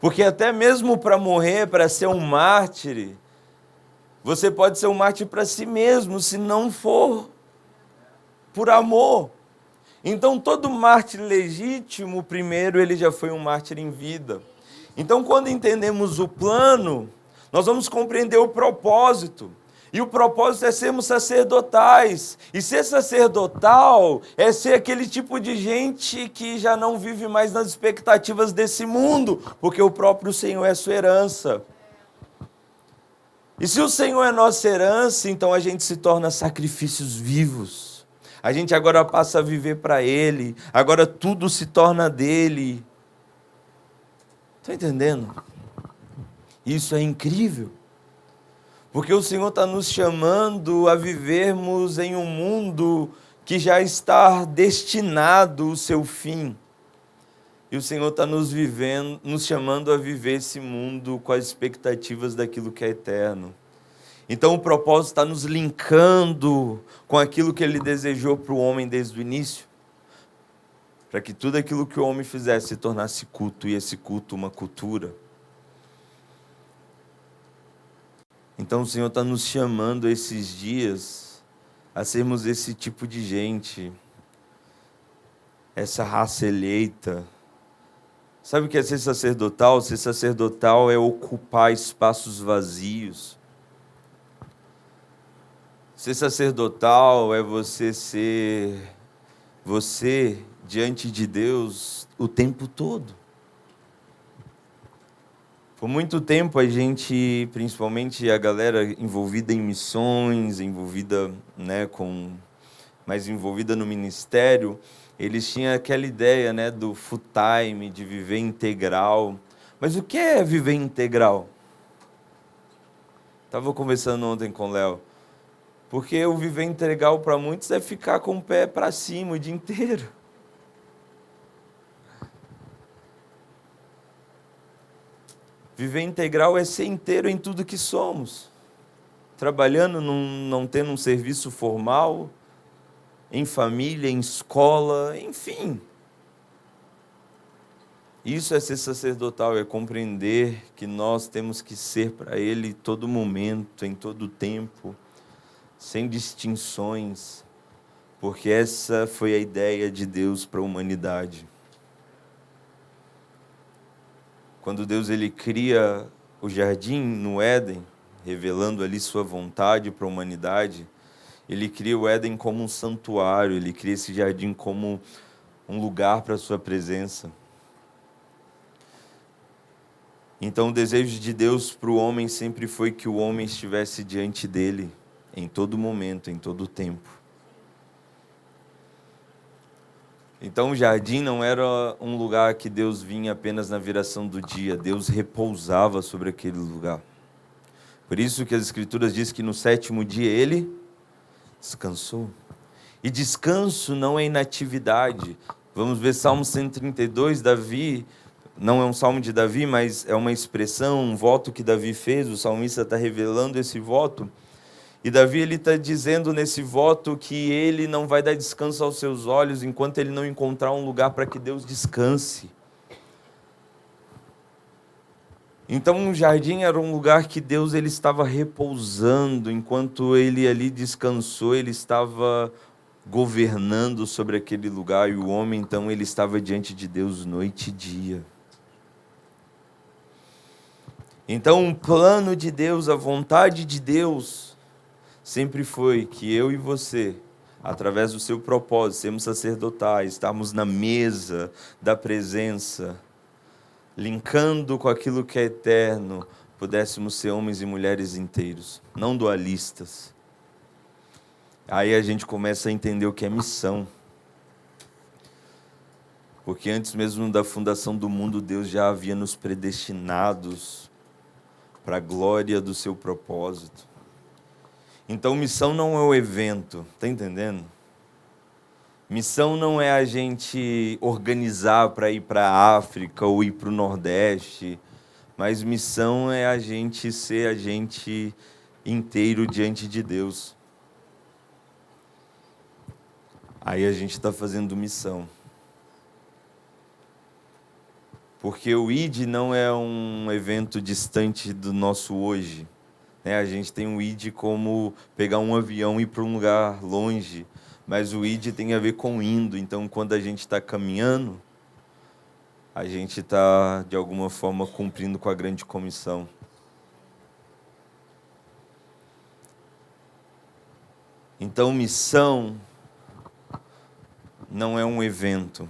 Porque até mesmo para morrer, para ser um mártir, você pode ser um mártir para si mesmo, se não for por amor. Então, todo mártir legítimo, primeiro, ele já foi um mártir em vida. Então, quando entendemos o plano, nós vamos compreender o propósito. E o propósito é sermos sacerdotais. E ser sacerdotal é ser aquele tipo de gente que já não vive mais nas expectativas desse mundo, porque o próprio Senhor é sua herança. E se o Senhor é nossa herança, então a gente se torna sacrifícios vivos. A gente agora passa a viver para Ele, agora tudo se torna dele. Está entendendo? Isso é incrível, porque o Senhor está nos chamando a vivermos em um mundo que já está destinado o seu fim. E o Senhor está nos chamando a viver esse mundo com as expectativas daquilo que é eterno. Então o propósito está nos linkando com aquilo que Ele desejou para o homem desde o início, para que tudo aquilo que o homem fizesse se tornasse culto, e esse culto uma cultura. Então o Senhor está nos chamando esses dias a sermos esse tipo de gente, essa raça eleita. Sabe o que é ser sacerdotal? Ser sacerdotal é ocupar espaços vazios. Ser sacerdotal é você ser você diante de Deus o tempo todo. Por muito tempo a gente, principalmente a galera envolvida em missões, envolvida, mais envolvida no ministério, eles tinham aquela ideia, do full time, de viver integral. Mas o que é viver integral? Estava conversando ontem com o Léo. Porque o viver integral para muitos é ficar com o pé para cima o dia inteiro. Viver integral é ser inteiro em tudo que somos. Trabalhando, não tendo um serviço formal, em família, em escola, enfim. Isso é ser sacerdotal, é compreender que nós temos que ser para Ele todo momento, em todo tempo, sem distinções, porque essa foi a ideia de Deus para a humanidade. Quando Deus ele cria o jardim no Éden, revelando ali sua vontade para a humanidade, ele cria o Éden como um santuário, ele cria esse jardim como um lugar para a sua presença. Então o desejo de Deus para o homem sempre foi que o homem estivesse diante dele, em todo momento, em todo tempo. Então o jardim não era um lugar que Deus vinha apenas na viração do dia, Deus repousava sobre aquele lugar. Por isso que as Escrituras dizem que no 7º dia Ele descansou. E descanso não é inatividade. Vamos ver Salmo 132, Davi, não é um salmo de Davi, mas é uma expressão, um voto que Davi fez, o salmista está revelando esse voto. E Davi está dizendo nesse voto que ele não vai dar descanso aos seus olhos enquanto ele não encontrar um lugar para que Deus descanse. Então o jardim era um lugar que Deus ele estava repousando, enquanto ele ali descansou, ele estava governando sobre aquele lugar, e o homem então ele estava diante de Deus noite e dia. Então o plano de Deus, a vontade de Deus, sempre foi que eu e você, através do seu propósito, sermos sacerdotais, estarmos na mesa da presença, linkando com aquilo que é eterno, pudéssemos ser homens e mulheres inteiros, não dualistas. Aí a gente começa a entender o que é missão. Porque antes mesmo da fundação do mundo, Deus já havia nos predestinados para a glória do seu propósito. Então, missão não é o evento, tá entendendo? Missão não é a gente organizar para ir para a África ou ir para o Nordeste, mas missão é a gente ser a gente inteiro diante de Deus. Aí a gente está fazendo missão. Porque o ID não é um evento distante do nosso hoje. A gente tem o ID como pegar um avião e ir para um lugar longe, mas o ID tem a ver com indo. Então, quando a gente está caminhando, a gente está, de alguma forma, cumprindo com a grande comissão. Então, missão não é um evento.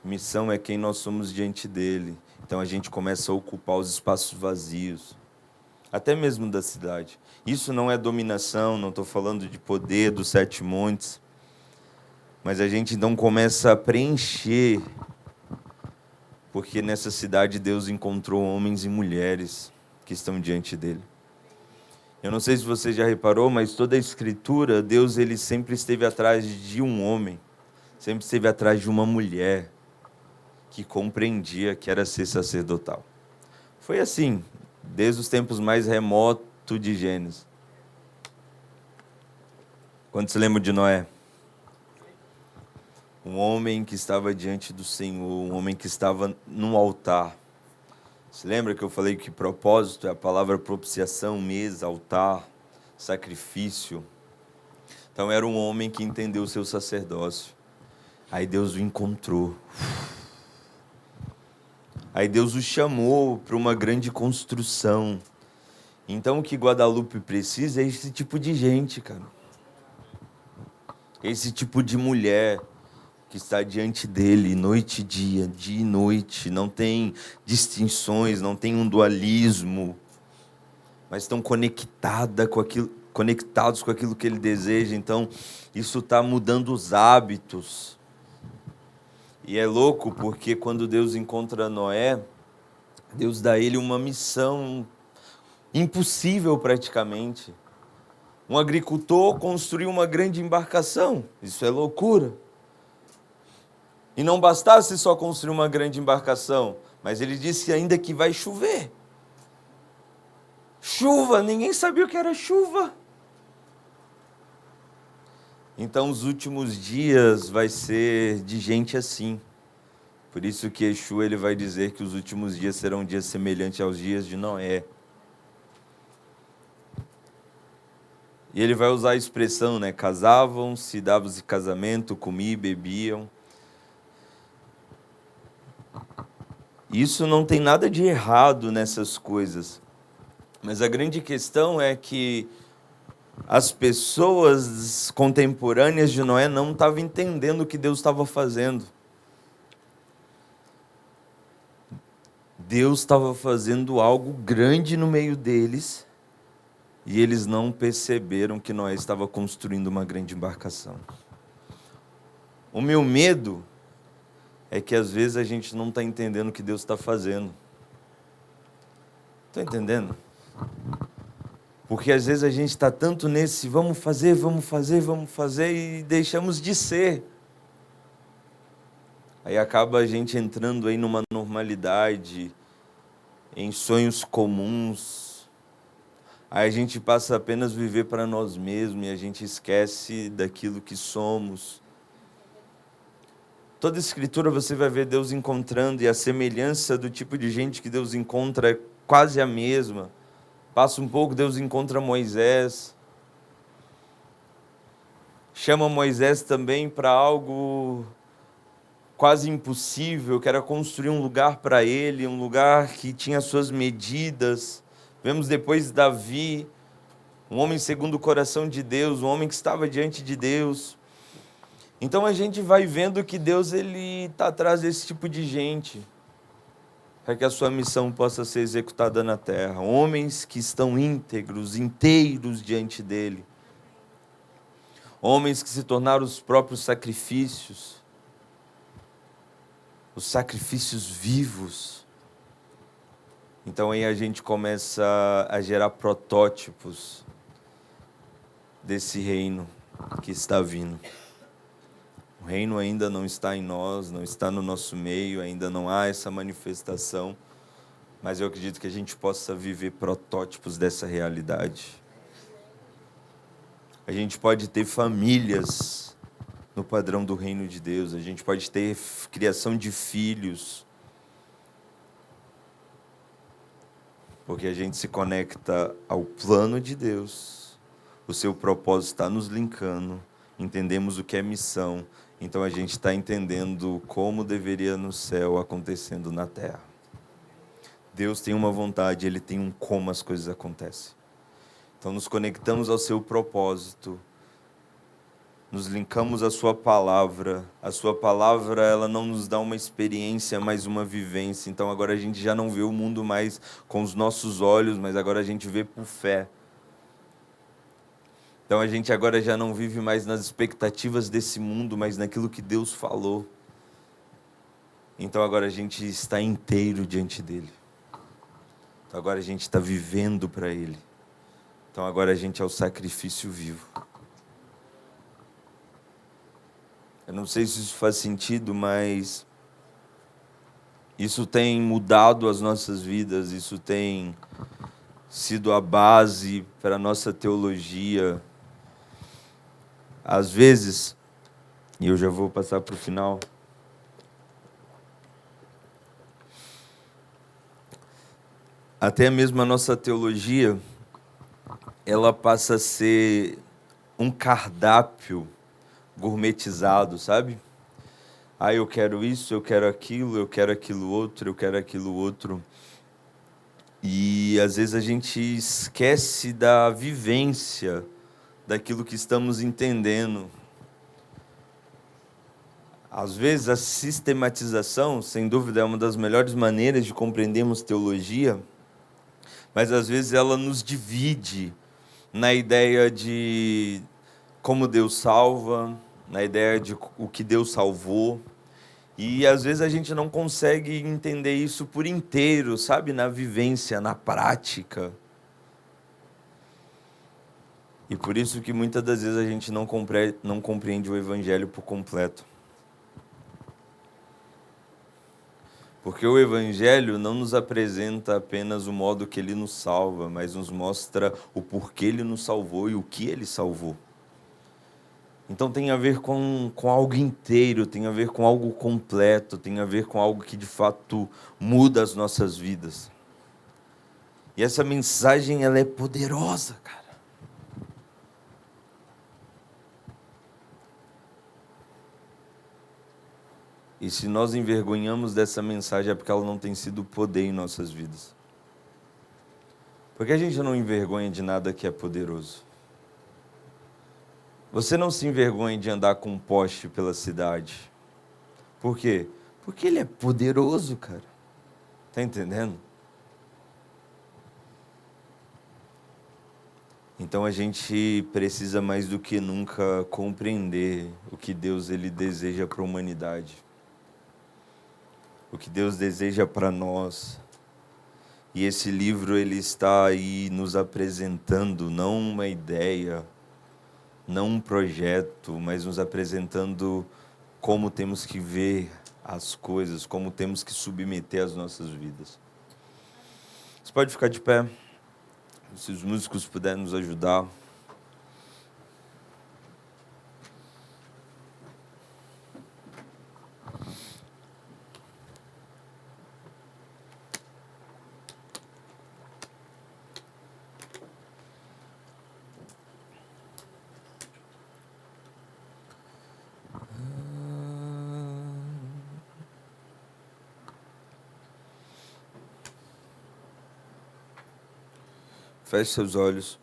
Missão é quem nós somos diante dele. Então a gente começa a ocupar os espaços vazios, até mesmo da cidade. Isso não é dominação, não estou falando de poder dos 7 montes, mas a gente então começa a preencher, porque nessa cidade Deus encontrou homens e mulheres que estão diante dele. Eu não sei se você já reparou, mas toda a Escritura, Deus ele sempre esteve atrás de um homem, sempre esteve atrás de uma mulher, que compreendia que era ser sacerdotal. Foi assim, desde os tempos mais remotos de Gênesis. Quando se lembra de Noé? Um homem que estava diante do Senhor, um homem que estava num altar. Se lembra que eu falei que propósito é a palavra propiciação, mesa, altar, sacrifício? Então era um homem que entendeu o seu sacerdócio. Aí Deus o encontrou. Aí Deus o chamou para uma grande construção. Então o que Guadalupe precisa é esse tipo de gente, cara. Esse tipo de mulher que está diante dele noite e dia e noite. Não tem distinções, não tem um dualismo, mas estão conectados com aquilo que ele deseja. Então isso está mudando os hábitos. E é louco porque quando Deus encontra Noé, Deus dá a ele uma missão impossível praticamente. Um agricultor construiu uma grande embarcação. Isso é loucura. E não bastasse só construir uma grande embarcação, mas ele disse ainda que vai chover. Chuva, ninguém sabia o que era chuva. Então, os últimos dias vai ser de gente assim. Por isso que Yeshua ele vai dizer que os últimos dias serão dias semelhantes aos dias de Noé. E ele vai usar a expressão, né? Casavam-se, davam-se casamento, comiam, bebiam. Isso não tem nada de errado nessas coisas. Mas a grande questão é que as pessoas contemporâneas de Noé não estavam entendendo o que Deus estava fazendo. Deus estava fazendo algo grande no meio deles e eles não perceberam que Noé estava construindo uma grande embarcação. O meu medo é que às vezes a gente não está entendendo o que Deus está fazendo. Está entendendo? Porque às vezes a gente está tanto nesse vamos fazer e deixamos de ser. Aí acaba a gente entrando aí numa normalidade, em sonhos comuns. Aí a gente passa apenas a viver para nós mesmos e a gente esquece daquilo que somos. Toda escritura você vai ver Deus encontrando e a semelhança do tipo de gente que Deus encontra é quase a mesma. Passa um pouco, Deus encontra Moisés. Chama Moisés também para algo quase impossível, que era construir um lugar para ele, um lugar que tinha suas medidas. Vemos depois Davi um homem segundo o coração de Deus, um homem que estava diante de Deus. Então a gente vai vendo que Deus ele está atrás desse tipo de gente, para que a sua missão possa ser executada na terra. Homens que estão íntegros, inteiros diante dele. Homens que se tornaram os próprios sacrifícios, os sacrifícios vivos. Então aí a gente começa a gerar protótipos desse reino que está vindo. O reino ainda não está em nós, não está no nosso meio, ainda não há essa manifestação, mas eu acredito que a gente possa viver protótipos dessa realidade. A gente pode ter famílias no padrão do reino de Deus, a gente pode ter criação de filhos, porque a gente se conecta ao plano de Deus, o seu propósito está nos linkando, entendemos o que é missão, então a gente está entendendo como deveria no céu acontecendo na terra. Deus tem uma vontade, Ele tem um como as coisas acontecem. Então nos conectamos ao seu propósito, nos linkamos à sua palavra. A sua palavra, ela não nos dá uma experiência, mas uma vivência. Então agora a gente já não vê o mundo mais com os nossos olhos, mas agora a gente vê por fé. Então a gente agora já não vive mais nas expectativas desse mundo, mas naquilo que Deus falou. Então agora a gente está inteiro diante dele. Então agora a gente está vivendo para ele. Então agora a gente é o sacrifício vivo. Eu não sei se isso faz sentido, mas isso tem mudado as nossas vidas, isso tem sido a base para a nossa teologia. Às vezes, e eu já vou passar para o final, até mesmo a nossa teologia, ela passa a ser um cardápio gourmetizado, sabe? Ah, eu quero isso, eu quero aquilo outro, eu quero aquilo outro. E às vezes a gente esquece da vivência, daquilo que estamos entendendo. Às vezes a sistematização, sem dúvida, é uma das melhores maneiras de compreendermos teologia, mas às vezes ela nos divide na ideia de como Deus salva, na ideia de o que Deus salvou. E às vezes a gente não consegue entender isso por inteiro, sabe? Na vivência, na prática. E por isso que muitas das vezes a gente não compreende o Evangelho por completo. Porque o Evangelho não nos apresenta apenas o modo que ele nos salva, mas nos mostra o porquê ele nos salvou e o que ele salvou. Então tem a ver com algo inteiro, tem a ver com algo completo, tem a ver com algo que de fato muda as nossas vidas. E essa mensagem, ela é poderosa, cara. E se nós envergonhamos dessa mensagem é porque ela não tem sido poder em nossas vidas. Porque a gente não envergonha de nada que é poderoso. Você não se envergonha de andar com um poste pela cidade. Por quê? Porque ele é poderoso, cara. Tá entendendo? Então a gente precisa mais do que nunca compreender o que Deus ele deseja para a humanidade. O que Deus deseja para nós. E esse livro ele está aí nos apresentando não uma ideia, não um projeto, mas nos apresentando como temos que ver as coisas, como temos que submeter as nossas vidas. Você pode ficar de pé, se os músicos puderem nos ajudar. Feche seus olhos.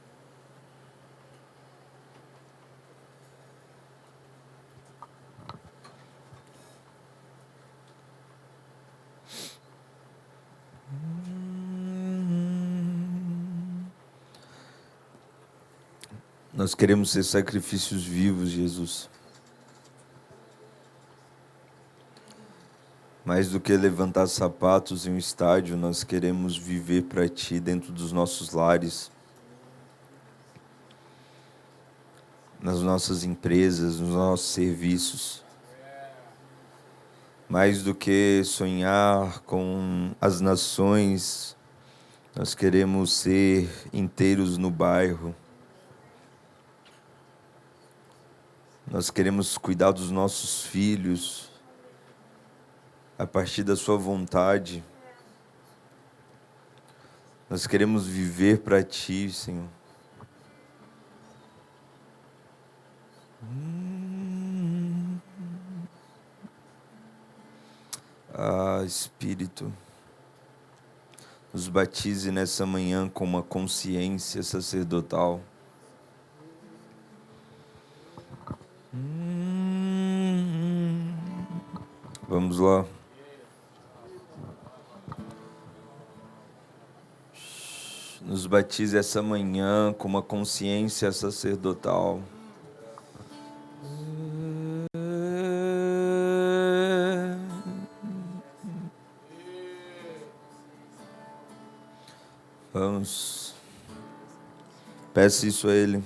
Nós queremos ser sacrifícios vivos, Jesus. Mais do que levantar sapatos em um estádio, nós queremos viver para Ti dentro dos nossos lares, nas nossas empresas, nos nossos serviços. Mais do que sonhar com as nações, nós queremos ser inteiros no bairro. Nós queremos cuidar dos nossos filhos a partir da Sua vontade. Nós queremos viver para Ti, Senhor. Espírito, nos batize nessa manhã com uma consciência sacerdotal. Vamos lá. Nos batize essa manhã com uma consciência sacerdotal. Vamos. Peça isso a Ele.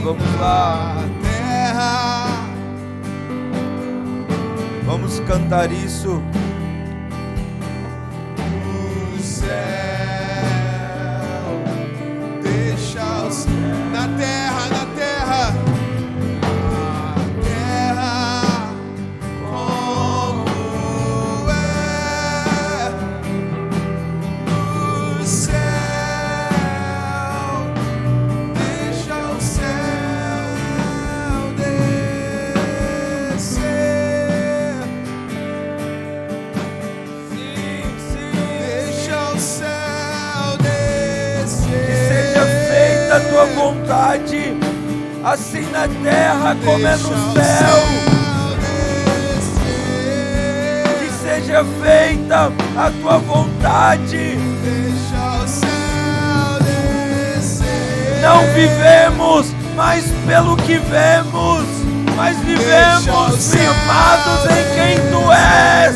Vamos lá. Vamos cantar isso. O céu, deixa o céu na terra, na terra. A terra como é. O céu. A tua vontade, assim na terra como é no céu. Que seja feita a tua vontade. Não vivemos mais pelo que vemos, mas vivemos firmados em quem tu és.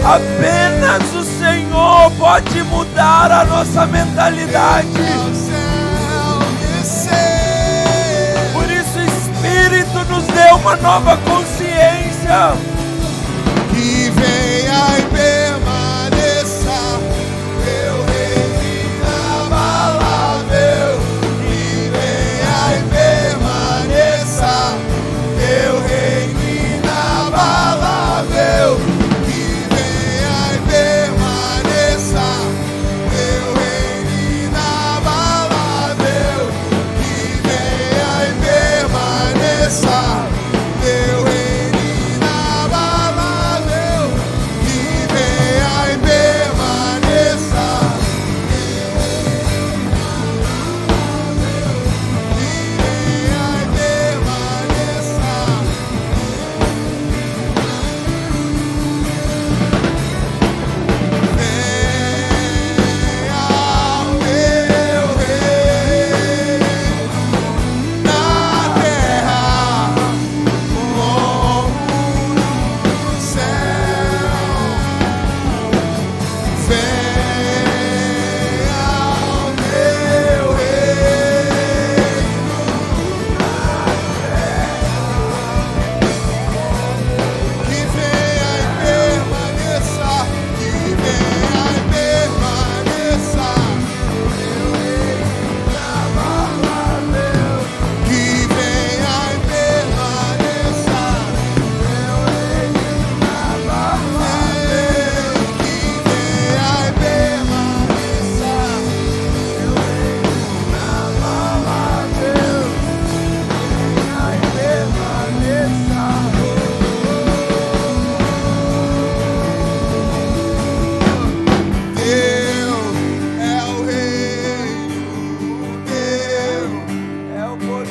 Apenas o Senhor pode mudar a nossa mentalidade. Senhor nos dê uma nova consciência. Que venha e permaneça teu reino inabalável. Que venha e permaneça teu reino inabalável. Que venha e permaneça teu reino inabalável. Que venha e permaneça teu reino inabalável. Que venha e permaneça. Que venha e permaneça. Venha o teu reino na terra como no céu. Venha o teu reino na terra. Que venha e permaneça. Que venha e permaneça teu reino inabalável. Que venha e permaneça teu reino inabalável. Que venha e permaneça teu reino inabalável. Venha e permaneça. Teu é o reino, teu é o poder, tua.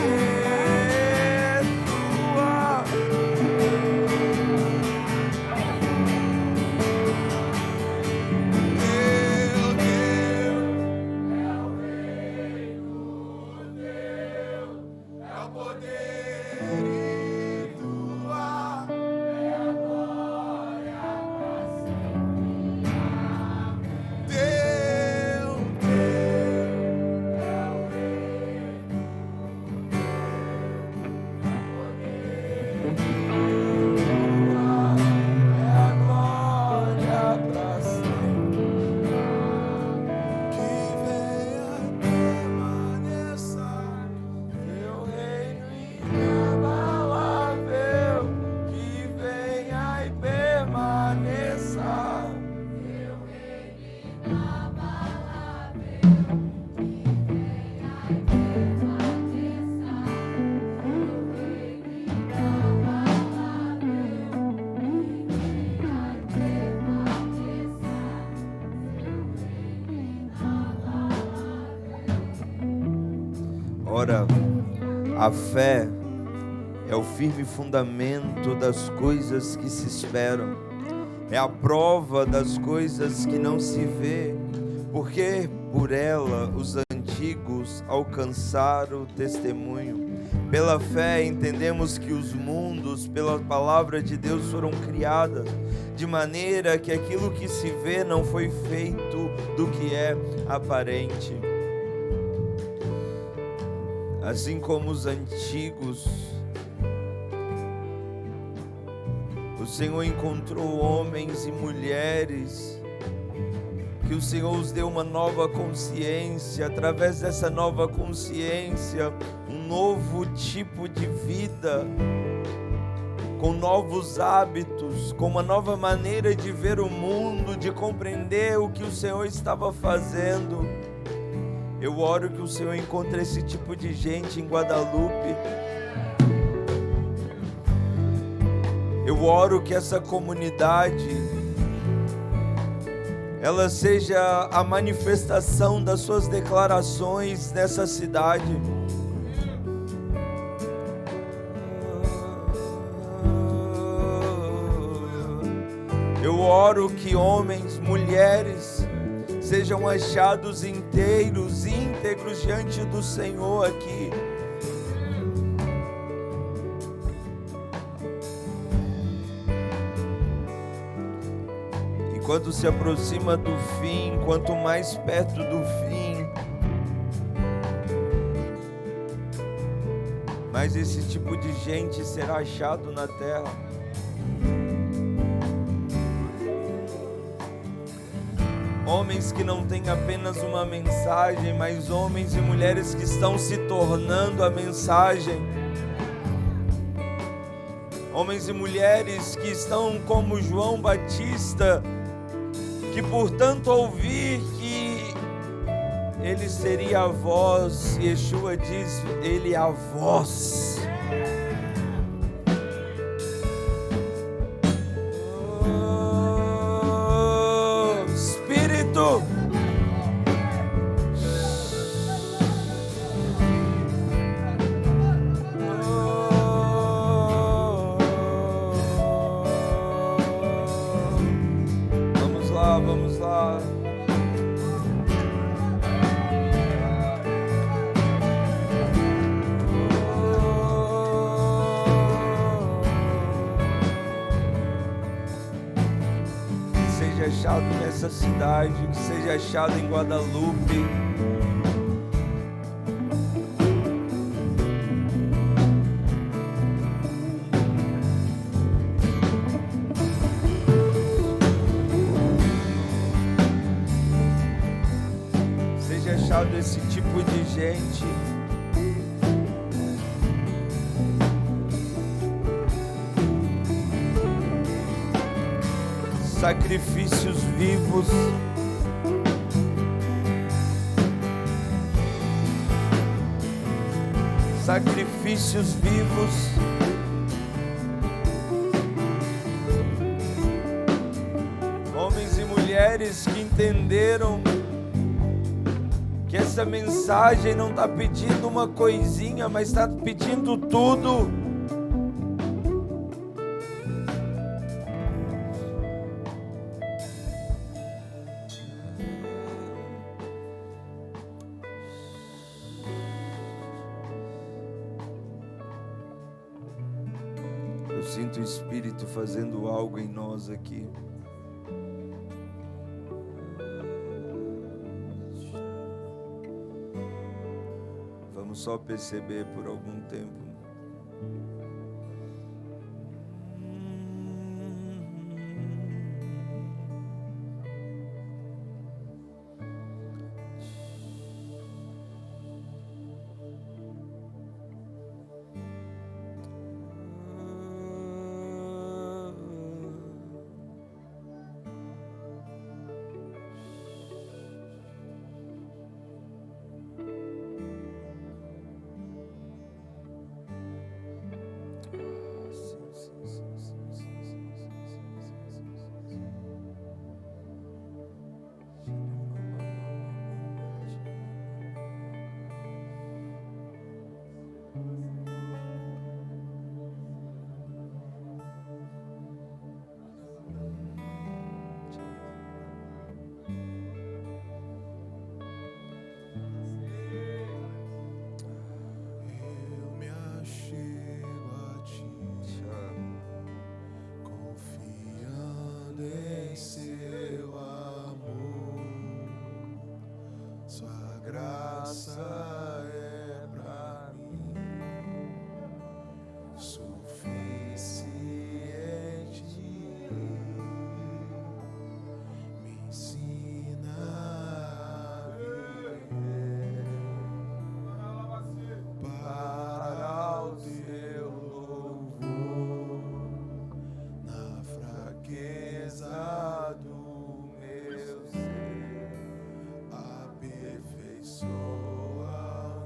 É o poder e tua. Ora, a fé é o firme fundamento das coisas que se esperam, é a prova das coisas que não se vê, porque por ela os antigos alcançaram o testemunho. Pela fé entendemos que os mundos, pela palavra de Deus, foram criados, de maneira que aquilo que se vê não foi feito do que é aparente. Assim como os antigos, o Senhor encontrou homens e mulheres, que o Senhor os deu uma nova consciência, através dessa nova consciência, um novo tipo de vida, com novos hábitos, com uma nova maneira de ver o mundo, de compreender o que o Senhor estava fazendo. Eu oro que o Senhor encontre esse tipo de gente em Guadalupe. Eu oro que essa comunidade, ela seja a manifestação das suas declarações nessa cidade. Eu oro que homens, mulheres, sejam achados inteiros, íntegros diante do Senhor aqui. E quando se aproxima do fim, quanto mais perto do fim, mas esse tipo de gente será achado na terra. Homens que não têm apenas uma mensagem, mas homens e mulheres que estão se tornando a mensagem. Homens e mulheres que estão como João Batista, que por tanto ouvir que ele seria a voz, Yeshua diz, ele é a voz. Oh, Espírito, vamos lá, vamos lá. Que seja achado nessa cidade, que seja achado em Guadalupe. Seja achado esse tipo de gente. Sacrifícios vivos, sacrifícios vivos, homens e mulheres que entenderam que essa mensagem não está pedindo uma coisinha, mas está pedindo tudo. Eu sinto o Espírito fazendo algo em nós aqui. Vamos só perceber por algum tempo. Aperfeiçoa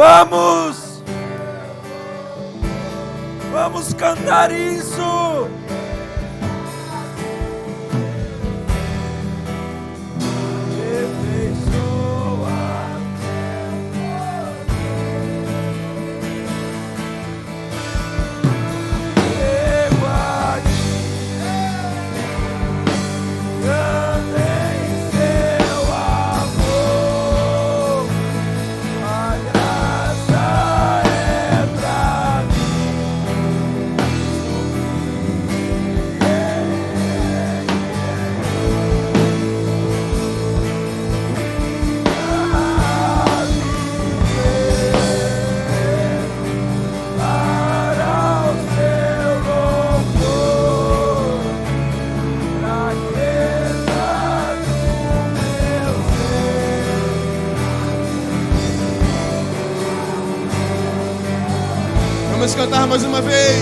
Vamos! Vamos cantar isso! Vamos cantar mais uma vez.